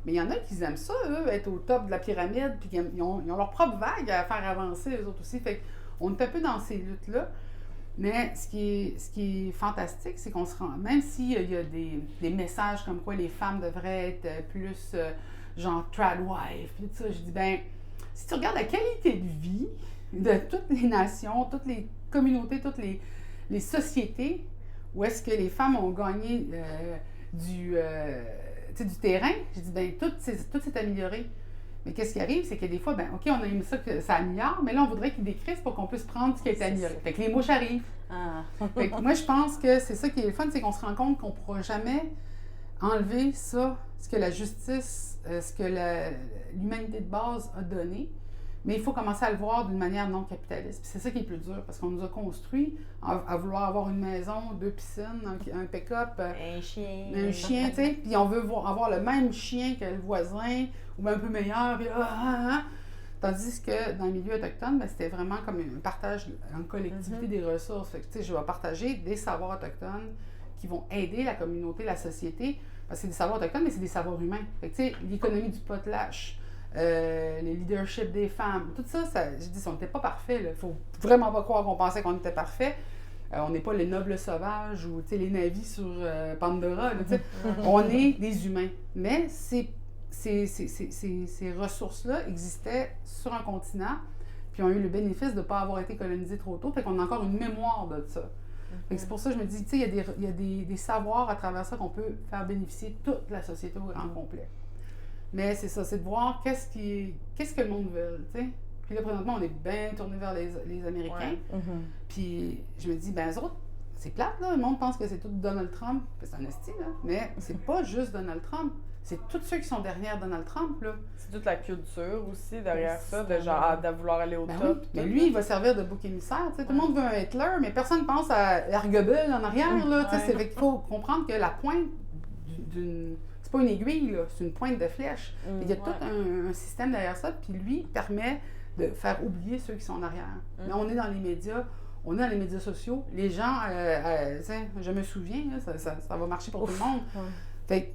mais il y en a qui aiment ça, eux, être au top de la pyramide, puis ils ont leur propre vague à faire avancer, eux autres aussi. Fait qu'on est un peu dans ces luttes-là. Mais ce qui est fantastique, c'est qu'on se rend, même s'il y a des messages comme quoi les femmes devraient être plus genre tradwife, puis tout ça, je dis, si tu regardes la qualité de vie de toutes les nations, toutes les communautés, toutes les sociétés, où est-ce que les femmes ont gagné du terrain, je dis, tout s'est amélioré. Mais qu'est-ce qui arrive, c'est que des fois, OK, on a aimé ça que ça améliore, mais là, on voudrait qu'il décrisse pour qu'on puisse prendre ce qui a été amélioré. Fait que les mouches arrivent. Fait que moi, je pense que c'est ça qui est le fun, c'est qu'on se rend compte qu'on ne pourra jamais enlever ça, ce que la justice, ce que l'humanité de base a donné. Mais il faut commencer à le voir d'une manière non capitaliste. Puis c'est ça qui est plus dur, parce qu'on nous a construit à vouloir avoir une maison, 2 piscines, un pick-up. Un chien. Un chien, tu sais. Puis on veut avoir le même chien que le voisin, ou un peu meilleur. Puis, Tandis que dans le milieu autochtone, c'était vraiment comme un partage en collectivité des ressources. Fait que, tu sais, je vais partager des savoirs autochtones qui vont aider la communauté, la société. Parce que c'est des savoirs autochtones, mais c'est des savoirs humains. Fait que, tu sais, l'économie du potlatch, le leadership des femmes, tout ça, je dis, on n'était pas parfait. Il ne faut vraiment pas croire qu'on pensait qu'on était parfait. On n'est pas les nobles sauvages ou les navis sur Pandora. Là, on est des humains. Mais ces ressources-là existaient sur un continent puis ont eu le bénéfice de ne pas avoir été colonisés trop tôt, fait qu'on a encore une mémoire de ça. Fait que c'est pour ça que je me dis, tu sais, il y a des savoirs à travers ça qu'on peut faire bénéficier toute la société au grand complet. Mais c'est ça, c'est de voir qu'est-ce que le monde veut, tu sais. Puis là, présentement, on est bien tourné vers les Américains. Ouais. Puis je me dis, ben eux autres, c'est plate, là. Le monde pense que c'est tout Donald Trump. C'est un esti, là. Mais c'est pas juste Donald Trump. C'est tous ceux qui sont derrière Donald Trump, là. C'est toute la culture aussi derrière ça, de genre de vouloir aller au Ben top. oui. Mais lui, il va servir de bouc émissaire. Tu sais, tout le monde veut un Hitler, mais personne pense à Ergebel en arrière, là. Tu sais, c'est fait qu'il faut comprendre que la pointe d'une... C'est pas une aiguille, là. C'est une pointe de flèche. Il y a tout un système derrière ça, puis lui permet de faire oublier ceux qui sont en arrière. Mais on est dans les médias. On est dans les médias sociaux. Les gens, je me souviens, là, ça va marcher pour tout le monde. Fait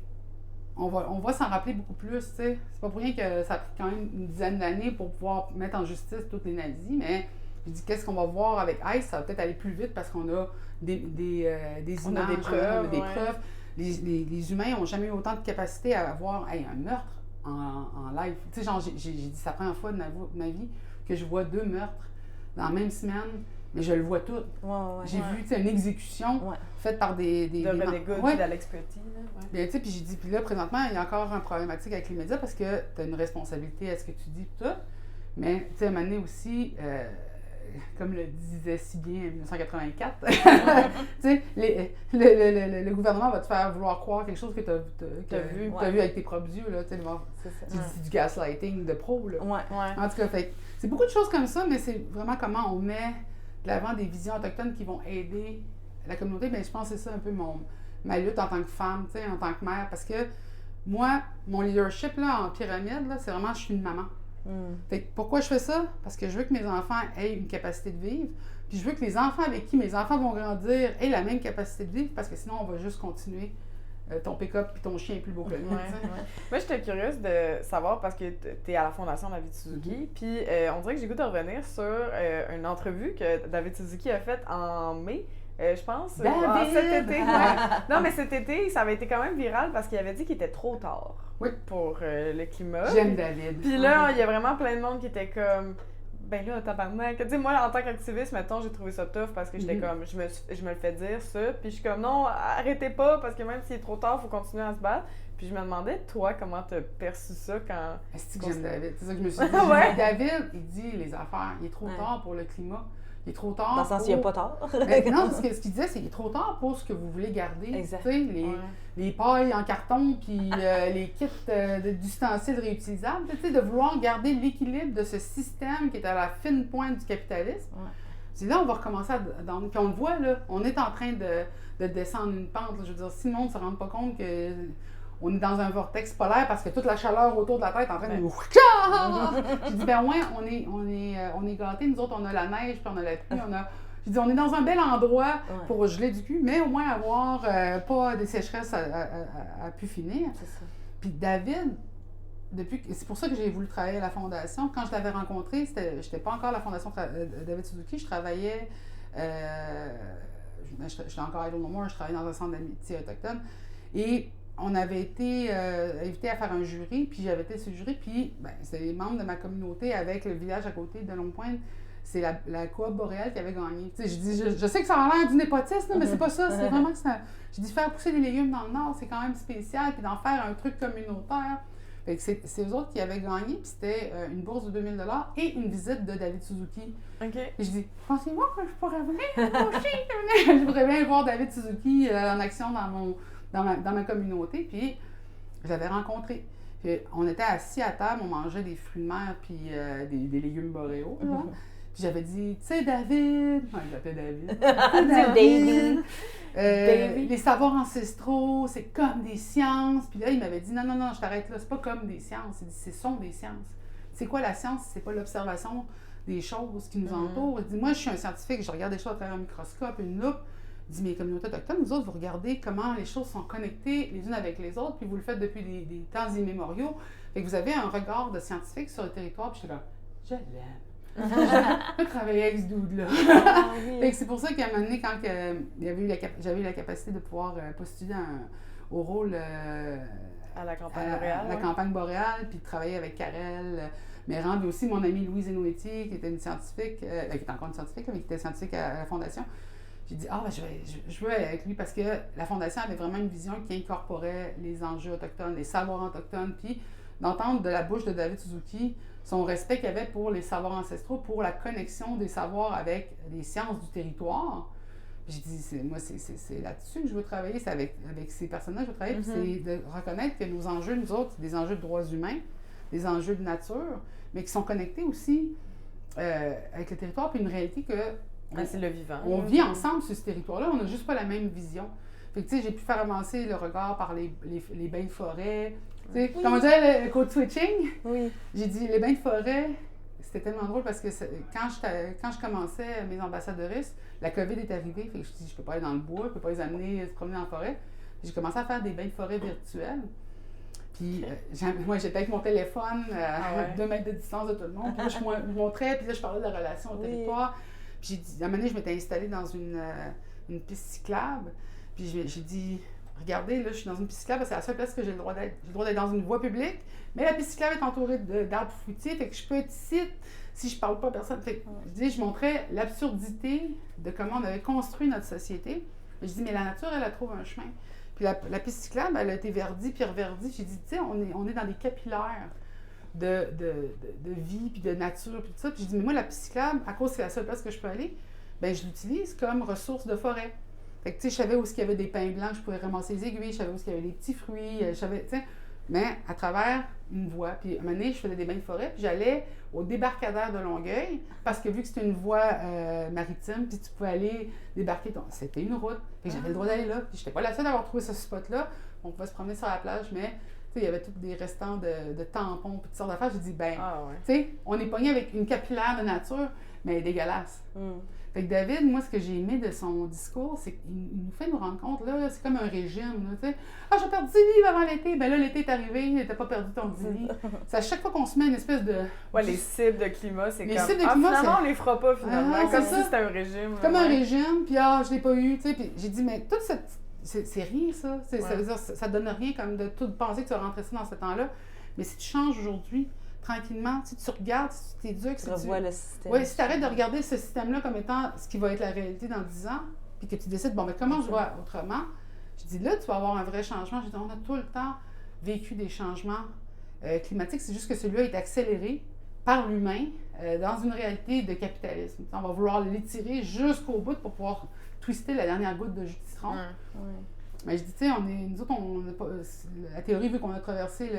on va s'en rappeler beaucoup plus, tu sais. C'est pas pour rien que ça a pris quand même une dizaine d'années pour pouvoir mettre en justice tous les nazis, mais je dis, qu'est-ce qu'on va voir avec ICE? Ça va peut-être aller plus vite parce qu'on a des images, on a des preuves. Les humains n'ont jamais eu autant de capacité à avoir un meurtre en live. Tu sais, genre, j'ai dit, c'est la première fois de ma vie que je vois 2 meurtres dans la même semaine. Mais je le vois tout. J'ai vu une exécution faite par des de René Good et d'Alex Petit. Bien, tu sais, puis j'ai dit, puis là, présentement, il y a encore un problématique avec les médias parce que tu as une responsabilité à ce que tu dis, tout. Mais, tu sais, à un moment donné aussi, comme le disait si bien en 1984, tu sais, le gouvernement va te faire vouloir croire quelque chose que tu as vu avec tes propres yeux, là, tu sais, c'est du gaslighting de pro, là. En tout cas, fait, c'est beaucoup de choses comme ça, mais c'est vraiment comment on met de l'avant des visions autochtones qui vont aider la communauté. Bien, je pense que c'est ça un peu ma lutte en tant que femme, tu sais, en tant que mère, parce que moi, mon leadership là, en pyramide, là, c'est vraiment je suis une maman. Fait que pourquoi je fais ça? Parce que je veux que mes enfants aient une capacité de vivre, puis je veux que les enfants avec qui mes enfants vont grandir aient la même capacité de vivre, parce que sinon, on va juste continuer. Ton pick-up puis ton chien est plus beau que le mien. Moi, j'étais curieuse de savoir, parce que tu es à la Fondation David Suzuki, puis on dirait que j'ai goût de revenir sur une entrevue que David Suzuki a faite en mai. Je pense, cet été. Non, mais cet été, ça avait été quand même viral parce qu'il avait dit qu'il était trop tard pour le climat. J'aime David. Puis là, il y a vraiment plein de monde qui était comme, ben là, tabarnak. Tu sais, moi, en tant qu'activiste, mettons, j'ai trouvé ça tough parce que j'étais comme, je me le fais dire ça. Puis je suis comme, non, arrêtez pas parce que même s'il est trop tard, il faut continuer à se battre. Puis je me demandais, toi, comment t'as perçu ça quand. Est-ce que j'aime David? C'est ça que je me suis dit. David, il dit les affaires, il est trop tard pour le climat. Il est trop tard. Dans le sens, il n'y a pas tard. Non, ce qu'il disait, c'est qu'il est trop tard pour ce que vous voulez garder. Exact. Tu sais, les pailles en carton, puis les kits d'ustensiles réutilisables. Tu sais, de vouloir garder l'équilibre de ce système qui est à la fine pointe du capitalisme. C'est là, on va recommencer à. Puis on le voit, là, on est en train de descendre une pente. Là. Je veux dire, si le monde ne se rend pas compte que. On est dans un vortex polaire parce que toute la chaleur autour de la Terre est en train de nous... J'ai dit, ben ouais, on est gâtés. Nous autres, on a la neige, puis on a la pluie, J'ai dit, on est dans un bel endroit pour geler du cul, mais au moins avoir pas des sécheresses à pu finir. C'est ça. Puis David, c'est pour ça que j'ai voulu travailler à la Fondation. Quand je l'avais rencontré, j'étais pas encore à la Fondation David Suzuki, je travaillais... j'étais encore à Idle No More, je travaillais dans un centre d'amitié autochtone. Et on avait été invité à faire un jury, puis j'avais été sur le jury, puis c'était les membres de ma communauté avec le village à côté de Longue-Pointe. C'est la coop boréale qui avait gagné. Tu sais, je dis, je sais que ça a l'air du népotisme, mais c'est pas ça. C'est vraiment que ça. J'ai dit, faire pousser des légumes dans le Nord, c'est quand même spécial, puis d'en faire un truc communautaire. Fait que c'est eux autres qui avaient gagné, puis c'était une bourse de 2000 $ et une visite de David Suzuki. Et je dis, pensez-moi que je pourrais venir je voudrais bien voir David Suzuki en action dans ma communauté, puis je l'avais rencontré. Puis on était assis à table, on mangeait des fruits de mer puis des légumes boréaux. Puis j'avais dit, tu sais, David, je l'appelais David. David. Les savoirs ancestraux, c'est comme des sciences. Puis là, il m'avait dit, non, je t'arrête là, c'est pas comme des sciences, ce sont des sciences. C'est quoi la science? C'est pas l'observation des choses qui nous entourent. Il dit, moi, je suis un scientifique, je regarde les choses à travers un microscope, une loupe. Il dit, mais les communautés autochtones, vous autres, vous regardez comment les choses sont connectées les unes avec les autres, puis vous le faites depuis des temps immémoriaux. Fait que vous avez un regard de scientifique sur le territoire, puis j'étais là, je l'aime. Je peux travailler avec ce dude-là. Fait que c'est pour ça qu'à un moment donné, quand j'avais eu la capacité de pouvoir postuler au rôle à la campagne boréale. La campagne boréale, puis de travailler avec Karel, Mérand, mais aussi mon amie Louise Enoetti, qui était une scientifique, qui est encore une scientifique, mais qui était scientifique à la Fondation. J'ai dit, je veux aller avec lui parce que la Fondation avait vraiment une vision qui incorporait les enjeux autochtones, les savoirs autochtones, puis d'entendre de la bouche de David Suzuki son respect qu'il avait pour les savoirs ancestraux, pour la connexion des savoirs avec les sciences du territoire. J'ai dit, c'est là-dessus que je veux travailler, c'est avec ces personnes-là que je veux travailler, puis c'est de reconnaître que nos enjeux, nous autres, c'est des enjeux de droits humains, des enjeux de nature, mais qui sont connectés aussi avec le territoire, puis une réalité que c'est le vivant. On vit ensemble sur ce territoire-là, on n'a juste pas la même vision. Fait que, tu sais, j'ai pu faire avancer le regard par les bains de forêt. Tu sais, comme on disait, le code switching. Oui. J'ai dit, les bains de forêt, c'était tellement drôle parce que quand je commençais mes ambassadeurisses, la COVID est arrivée. Fait que je dis, je peux pas aller dans le bois, je peux pas les amener se promener en forêt. J'ai commencé à faire des bains de forêt virtuels. Puis, moi, j'étais avec mon téléphone à 2 mètres de distance de tout le monde. Puis là, je montrais, puis là, je parlais de la relation au territoire. Puis j'ai dit, à un moment donné, je m'étais installée dans une piste cyclable. Puis j'ai dit, regardez, là, je suis dans une piste cyclable, c'est la seule place que j'ai le droit d'être. J'ai le droit d'être dans une voie publique, mais la piste cyclable est entourée d'arbres fruitiers, fait que je peux être ici si je parle pas à personne. Fait que, je montrais l'absurdité de comment on avait construit notre société. Je dis, mais la nature, elle trouve un chemin. Puis la piste cyclable, elle a été verdie puis reverdie. J'ai dit, tu sais, on est dans des capillaires de vie, puis de nature, puis tout ça. Puis j'ai dit, mais moi, la piste cyclable, à cause que c'est la seule place que je peux aller, bien, je l'utilise comme ressource de forêt. Fait que, tu sais, je savais où il y avait des pins blancs, je pouvais ramasser les aiguilles, je savais où il y avait des petits fruits, je savais, tu sais, mais à travers une voie. Puis, à un moment donné, je faisais des bains de forêt, puis j'allais au débarcadère de Longueuil, parce que vu que c'était une voie maritime, puis tu pouvais aller débarquer, c'était une route, puis j'avais le droit d'aller là. Puis, j'étais pas la seule à avoir trouvé ce spot-là. On pouvait se promener sur la plage, mais il y avait tous des restants de tampons, puis toutes sortes d'affaires. J'ai dit, tu sais, on est pogné avec une capillaire de nature, mais elle est dégueulasse. Fait que David, moi, ce que j'ai aimé de son discours, c'est qu'il nous fait nous rendre compte, là, c'est comme un régime, tu sais. Ah, j'ai perdu 10 livres avant l'été. Ben là, l'été est arrivé, t'as pas perdu ton 10 livres. C'est à chaque fois qu'on se met une espèce de... Ouais, les cibles de climat, c'est les comme... cibles de climat, finalement, on les fera pas, finalement. Comme si c'était un régime. Comme un régime, puis je l'ai pas eu, tu sais. Puis j'ai dit, mais toute cette... C'est rien, ça. Ça veut dire, ça donne rien comme de tout penser que tu vas rentrer ça dans ce temps-là. Mais si tu changes aujourd'hui, tranquillement, si tu regardes, si tu t'éduques, si revois le système. Oui, si tu arrêtes de regarder ce système-là comme étant ce qui va être la réalité dans 10 ans, puis que tu décides, bon, mais comment je vois autrement, je dis là, tu vas avoir un vrai changement. Je dis, on a tout le temps vécu des changements climatiques, c'est juste que celui-là est accéléré par l'humain dans une réalité de capitalisme. On va vouloir l'étirer jusqu'au bout pour pouvoir twister la dernière goutte de jus de citron. Mais je dis, tu sais, nous autres, la théorie veut qu'on a traversé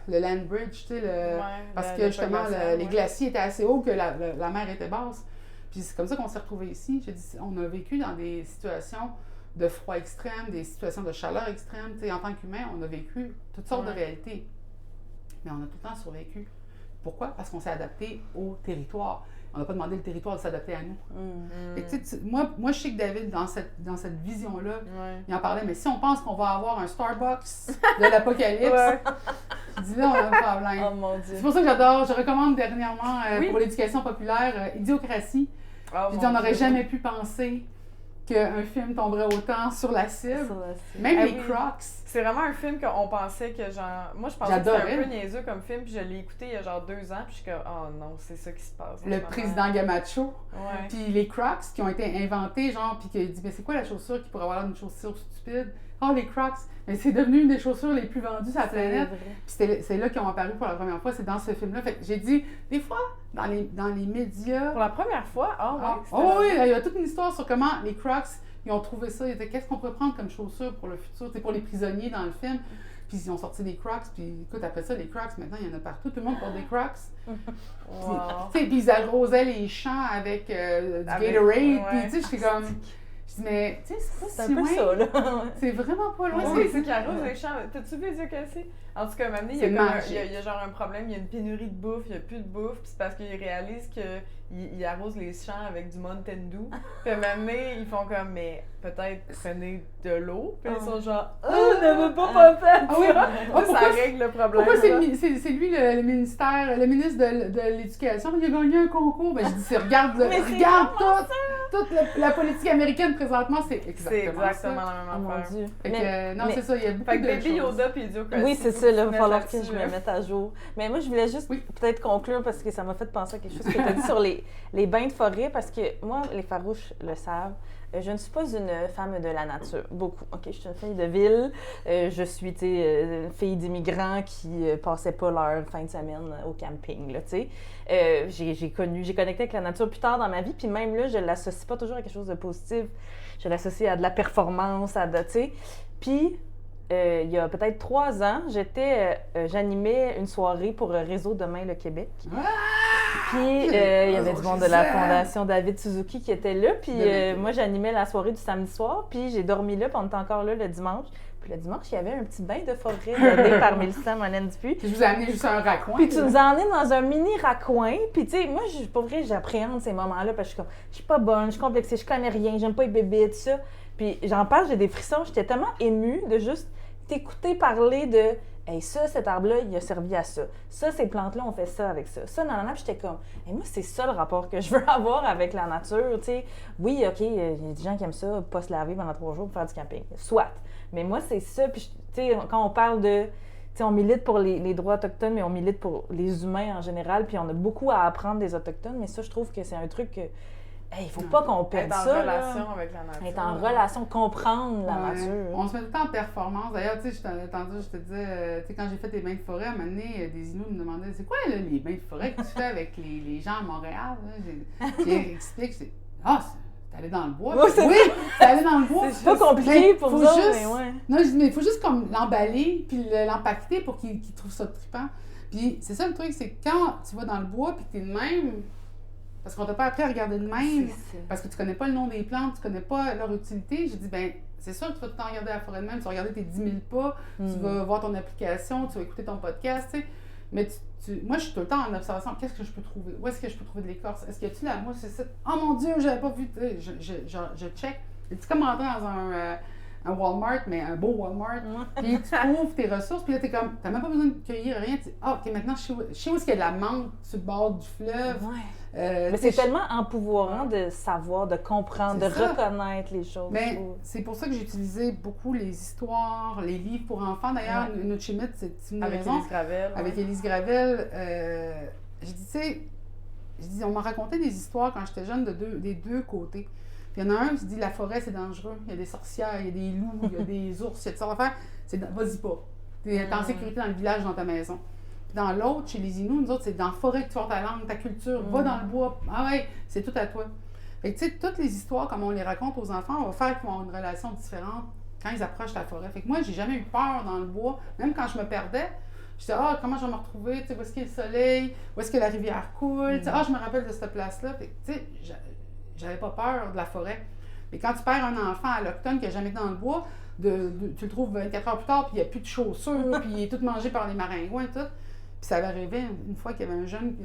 le land bridge, tu sais, parce que justement, les glaciers étaient assez hauts que la mer était basse. Puis c'est comme ça qu'on s'est retrouvés ici. Je dis, on a vécu dans des situations de froid extrême, des situations de chaleur extrême. Tu sais, en tant qu'humain, on a vécu toutes sortes de réalités. Mais on a tout le temps survécu. Pourquoi? Parce qu'on s'est adapté au territoire. On n'a pas demandé le territoire de s'adapter à nous. Et moi, je sais que David, dans cette vision-là, il en parlait, mais si on pense qu'on va avoir un Starbucks de l'apocalypse, je dis là, on a un problème. Oh mon Dieu. C'est pour ça que j'adore. Je recommande dernièrement pour l'éducation populaire Idiocratie. Je dis, on n'aurait jamais pu penser qu'un film tomberait autant sur la cible. Même les Crocs. C'est vraiment un film qu'on pensait que genre... Moi, je pensais que c'était un peu niaiseux comme film, puis je l'ai écouté il y a genre 2 ans, puis je suis comme, oh non, c'est ça qui se passe. Le président Gamacho. Puis les Crocs qui ont été inventés, genre, puis qu'il dit, mais c'est quoi la chaussure qui pourrait avoir l'air d'une chaussure stupide? Oh, les Crocs! Mais c'est devenu une des chaussures les plus vendues sur la planète. Puis c'est là qu'ils ont apparu pour la première fois, c'est dans ce film-là. Fait que j'ai dit, des fois, dans les médias... Pour la première fois? Oui, il y a toute une histoire sur comment les Crocs, ils ont trouvé ça. Ils étaient, qu'est-ce qu'on pourrait prendre comme chaussure pour le futur? C'est pour les prisonniers dans le film. Puis ils ont sorti des Crocs. Puis écoute, après ça, les Crocs, maintenant, il y en a partout. Tout le monde porte des Crocs. Puis ils arrosaient les champs avec du Gatorade. Puis tu sais, j'étais comme... Je dis, mais tu sais, c'est pas si loin. Ça, là. C'est vraiment pas loin. Oui, c'est qui arrose les champs. T'as-tu vu Idiocratie? En tout cas, maintenant, il y a genre un problème, il y a une pénurie de bouffe, il n'y a plus de bouffe, puis c'est parce qu'ils réalisent qu'ils arrosent les champs avec du Mountain Dew. Puis maintenant, ils font comme, mais peut-être prenez de l'eau. Puis ils sont genre, oh, ne veut pas penser à ça. Ça règle le problème. Pourquoi c'est lui le ministre de l'Éducation? Il a gagné un concours. Ben, je dis, regarde tout! toute la politique américaine présentement, c'est C'est exactement exactement ça. la Oh même mon affaire. Dieu. Fait que, non, mais- c'est ça, il y a beaucoup Fait que de Baby choses. Yoda puis Idiocracy. Oui, c'est faut ça, tu là, il te va falloir mettes que je là-dessus, me là. mette à jour. Mais moi, je voulais juste Oui. peut-être conclure parce que ça m'a fait penser à quelque chose que tu as dit sur les bains de forêt, parce que moi, les farouches le savent. Je ne suis pas une femme de la nature, beaucoup. OK, je suis une fille de ville. Je suis, tu sais, une fille d'immigrants qui passaient pas leur fin de semaine au camping, là, tu sais. J'ai connecté avec la nature plus tard dans ma vie, puis même là, je l'associe pas toujours à quelque chose de positif. Je l'associe à de la performance, à de, tu sais. Puis, il y a peut-être 3 ans, j'animais une soirée pour Réseau Demain le Québec. Puis, il y avait du monde de la Fondation David Suzuki qui était là. Puis, moi, j'animais la soirée du samedi soir. Puis, j'ai dormi là, puis on était encore là le dimanche. Puis, le dimanche, il y avait un petit bain de forêt donné par Mélissa Molène Dupuis. Puis je vous ai amené juste un raccoin. Puis tu nous as emmenés dans un mini raccoin. Puis tu sais, moi, pour vrai, j'appréhende ces moments-là parce que je suis comme, je suis pas bonne, je suis complexée, je connais rien, j'aime pas les bébés, tout ça. Puis j'en parle, j'ai des frissons. J'étais tellement émue de juste t'écouter parler de, hey, ça, cet arbre-là, il a servi à ça. Ça, ces plantes-là, on fait ça avec ça. Ça, non, non, non. Puis j'étais comme, hey, moi, c'est ça le rapport que je veux avoir avec la nature, tu sais. Oui, OK, il y a des gens qui aiment ça, pas se laver pendant 3 jours pour faire du camping. Soit. Mais moi, c'est ça. Puis, tu sais, quand on parle de. Tu sais, on milite pour les droits autochtones, mais on milite pour les humains en général. Puis on a beaucoup à apprendre des autochtones. Mais ça, je trouve que c'est un truc que. Hey, il faut pas qu'on perde Être en ça. relation là. avec la nature. Être en relation, comprendre la Ouais. nature. On se met tout le temps en performance. D'ailleurs, tu sais, je te disais, tu sais, quand j'ai fait les bains de forêt, à un moment donné, des Inuits me demandaient, c'est quoi là, les bains de forêt que tu fais avec les gens à Montréal? Là? J'ai expliqué, t'es allé dans le bois. Ouais, c'est Oui, t'es allé dans le bois. C'est pas compliqué Mais pour faut ça, juste- mais ouais. Non, je dis, mais il faut juste comme l'emballer puis l'empaqueter pour qu'ils trouvent ça trippant. Puis c'est ça le truc, c'est que quand tu vas dans le bois puis que t'es de même, parce qu'on t'a pas appris à regarder de même, C'est ça. parce que tu connais pas le nom des plantes, tu connais pas leur utilité, j'ai dit, ben c'est sûr que tu vas tout le temps regarder la forêt de même, tu vas regarder tes 10 000 pas, tu vas voir ton application, tu vas écouter ton podcast, tu sais. Mais moi, je suis tout le temps en observation. Qu'est-ce que je peux trouver? Où est-ce que je peux trouver de l'écorce? Est-ce que tu la moi, c'est ça? Oh mon Dieu, j'avais pas vu. Je check. C'est comme rentrer dans un Walmart, mais un beau Walmart. Puis tu trouves tes ressources, puis là, t'as même pas besoin de cueillir rien. Tu dis, OK, maintenant, je sais où est-ce qu'il y a de la menthe sur le bord du fleuve. Ouais. Mais Mais c'est tellement empouvoirant de savoir, de comprendre, de C'est ça. reconnaître les choses. je Mais trouve. c'est pour ça que j'ai utilisé beaucoup les histoires, les livres pour enfants. D'ailleurs, notre Chimite, c'est une Avec raison. Élise Gravel. Avec Élise Gravel, j'ai dit, tu sais, on m'a raconté des histoires quand j'étais jeune des deux côtés. Puis il y en a un qui se dit, la forêt, c'est dangereux. Il y a des sorcières, il y a des loups, il y a des ours, il y a toutes sortes d'affaires. Vas-y pas. T'es en sécurité dans le village, dans ta maison. Puis dans l'autre, chez les Inuits, nous autres, c'est dans la forêt que tu vas ta langue, ta culture, va dans le bois. Ah ouais, c'est tout à toi. Fait que tu sais, toutes les histoires, comme on les raconte aux enfants, on va faire qu'ils vont avoir une relation différente quand ils approchent la forêt. Fait que moi, j'ai jamais eu peur dans le bois. Même quand je me perdais, je disais, comment je vais me retrouver, tu sais, où est-ce qu'il y a le soleil, où est-ce que la rivière coule, tu sais, je me rappelle de cette place-là. Fait que, tu sais, j'avais pas peur de la forêt. Mais quand tu perds un enfant alloctone qui n'a jamais été dans le bois, tu le trouves 24 heures plus tard, puis il n'y a plus de chaussures, puis il est tout mangé par les maringouins et tout. Puis ça avait arrivé une fois qu'il y avait un jeune,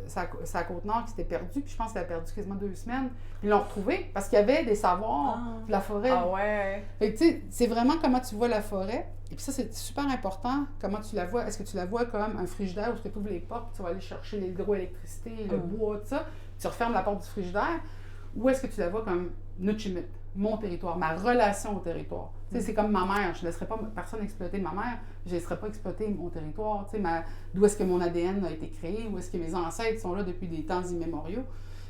sa Côte-Nord, qui s'était perdu, puis je pense qu'il avait perdu quasiment 2 semaines. Puis ils l'ont retrouvé parce qu'il y avait des savoirs de la forêt. Ah ouais. Fait que, tu sais, c'est vraiment comment tu vois la forêt. Et puis ça, c'est super important, comment tu la vois. Est-ce que tu la vois comme un frigidaire où tu ouvres les portes, puis tu vas aller chercher l'hydroélectricité, le bois, tout ça, puis tu refermes la porte du frigidaire, ou est-ce que tu la vois comme Nutchimit, mon territoire, ma relation au territoire. Tu sais, c'est comme ma mère, je ne laisserai pas personne exploiter ma mère, je ne laisserai pas exploiter mon territoire, tu sais, d'où est-ce que mon ADN a été créé, où est-ce que mes ancêtres sont là depuis des temps immémoriaux.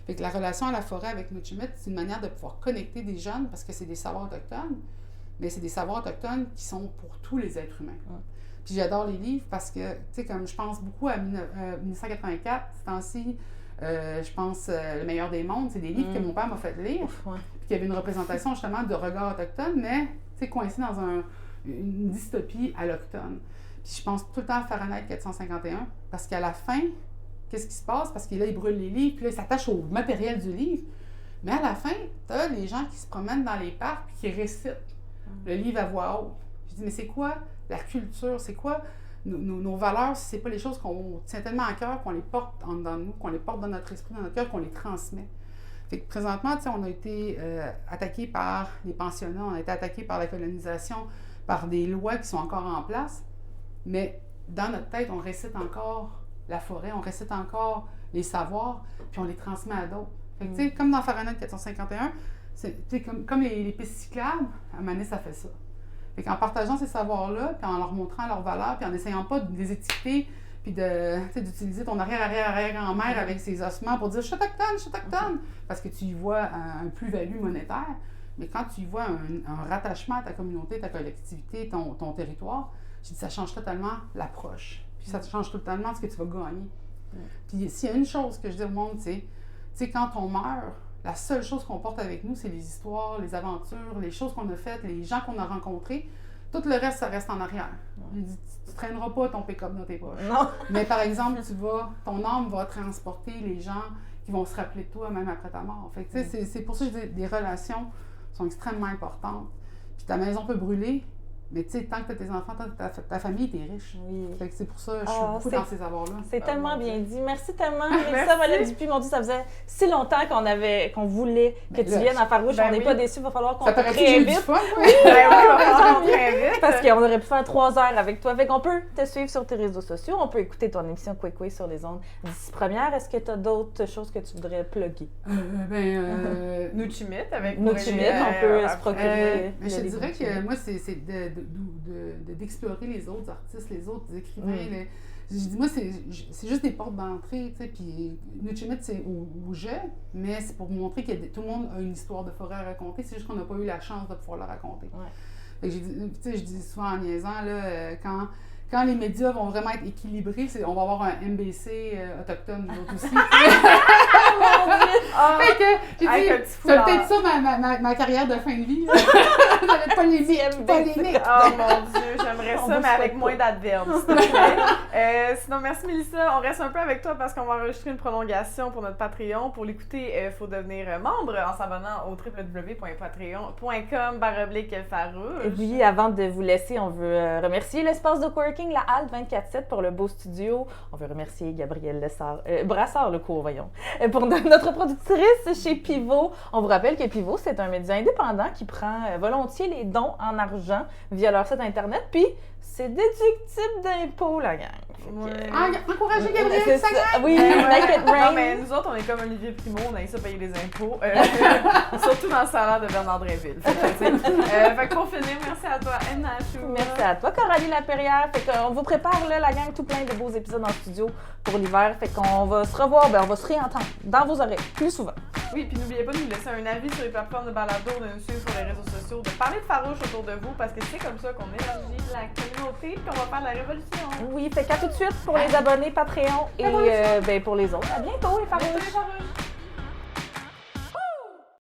Fait que la relation à la forêt avec Nutchimit, c'est une manière de pouvoir connecter des jeunes, parce que c'est des savoirs autochtones, mais c'est des savoirs autochtones qui sont pour tous les êtres humains. Puis j'adore les livres parce que, tu sais, comme je pense beaucoup à 1984, ce temps-ci, je pense Le meilleur des mondes, c'est des livres que mon père m'a fait lire, puis qu'il y avait une représentation justement de regard autochtone, mais, tu sais, coincé dans une dystopie alloctone. Puis je pense tout le temps à Fahrenheit 451, parce qu'à la fin, qu'est-ce qui se passe? Parce que là, il brûle les livres, puis là, il s'attache au matériel du livre. Mais à la fin, tu as les gens qui se promènent dans les parcs puis qui récitent le livre à voix haute. Je dis, mais c'est quoi la culture? C'est quoi nos valeurs si c'est pas les choses qu'on tient tellement à cœur, qu'on les porte en dedans de nous, qu'on les porte dans notre esprit, dans notre cœur, qu'on les transmet? Fait que présentement, tu sais, on a été attaqué par les pensionnats, on a été attaqué par la colonisation, par des lois qui sont encore en place, mais dans notre tête, on récite encore la forêt, on récite encore les savoirs, puis on les transmet à d'autres. Fait que, tu sais, comme dans Fahrenheit 451, comme les pistes cyclables, à Manis, ça fait ça. Fait qu'en partageant ces savoirs-là, puis en leur montrant leurs valeurs, puis en essayant pas de les étiqueter, puis d'utiliser ton arrière-arrière-arrière-grand-mère avec ses ossements pour dire « je suis autochtone », parce que tu y vois un plus-value monétaire. Mais quand tu y vois un rattachement à ta communauté, ta collectivité, ton territoire, je dis ça change totalement l'approche. Puis ça change totalement ce que tu vas gagner. Puis s'il y a une chose que je dis au monde, c'est quand on meurt, la seule chose qu'on porte avec nous, c'est les histoires, les aventures, les choses qu'on a faites, les gens qu'on a rencontrés. Tout le reste, ça reste en arrière. Tu ne traîneras pas ton pick-up dans tes poches. Non. Mais par exemple, ton âme va transporter les gens qui vont se rappeler de toi même après ta mort. Fait que, c'est pour ça que je dis des relations sont extrêmement importantes. Puis ta maison peut brûler, mais tu sais, tant que tu as tes enfants, ta famille, tu es riche. Oui. Fait que c'est pour ça que je suis beaucoup dans ces avoirs-là. C'est tellement bien dit. Merci tellement, Mélissa Mollet Dupuis. Mon Dieu, ça faisait si longtemps qu'on voulait que tu viennes à Farouche. On n'est pas déçus, il va falloir qu'on te réinvite. Oui, on va falloir qu'on te réinvite. Parce qu'on aurait pu faire 3 heures avec toi. Fait qu'on peut te suivre sur tes réseaux sociaux. On peut écouter ton émission Kwekwe sur les ondes d'ici première. Est-ce que tu as d'autres choses que tu voudrais plugger? Nuchimit avec Nuchimit, on peut se procurer. Je te dirais que moi, c'est d'explorer les autres artistes, les autres écrivains. Je dis, moi, c'est juste des portes d'entrée, tu sais, puis Nuchimit, c'est au jeu, mais c'est pour montrer que tout le monde a une histoire de forêt à raconter, c'est juste qu'on n'a pas eu la chance de pouvoir la raconter. Fait que je dis souvent en niaisant, là, quand les médias vont vraiment être équilibrés, on va avoir un MBC autochtone, nous autres aussi. Fait que, j'ai dit, c'est peut-être ça ma carrière de fin de vie. Polémique. Oh mon Dieu, j'aimerais ça, mais avec moins d'adverbes, s'il te plaît. Sinon, merci Mélissa. On reste un peu avec toi parce qu'on va enregistrer une prolongation pour notre Patreon. Pour l'écouter, il faut devenir membre en s'abonnant au www.patreon.com/Farouche. Et puis, avant de vous laisser, on veut remercier l'espace de coworking, la Halte 24/7 pour le beau studio. On veut remercier Gabrielle Brassard, voyons, pour notre productrice chez Pivot. On vous rappelle que Pivot, c'est un média indépendant qui prend volontiers les dons en argent via leur site Internet, puis c'est déductible d'impôts, la gang. Encouragez Gabrielle, ça gagne! Oui, make it rain. Non, mais nous autres, on est comme Olivier Primo, on a ça payer les impôts. Surtout dans le salaire de Bernard Dréville. Fait que pour finir, merci à toi, Anna Chou. Merci à toi, Coralie Lapierre. Fait qu'on vous prépare, là, la gang, tout plein de beaux épisodes en studio pour l'hiver. Fait qu'on va se revoir, on va se réentendre dans vos oreilles plus souvent. Oui, puis n'oubliez pas de nous laisser un avis sur les plateformes de balado, de nous suivre sur les réseaux sociaux, de parler de Farouche autour de vous, parce que c'est comme ça qu'on élargit la communauté et qu'on va faire de la révolution. Oui, fait qu'à tout de suite pour les abonnés Patreon et pour les autres. À bientôt, les Farouches!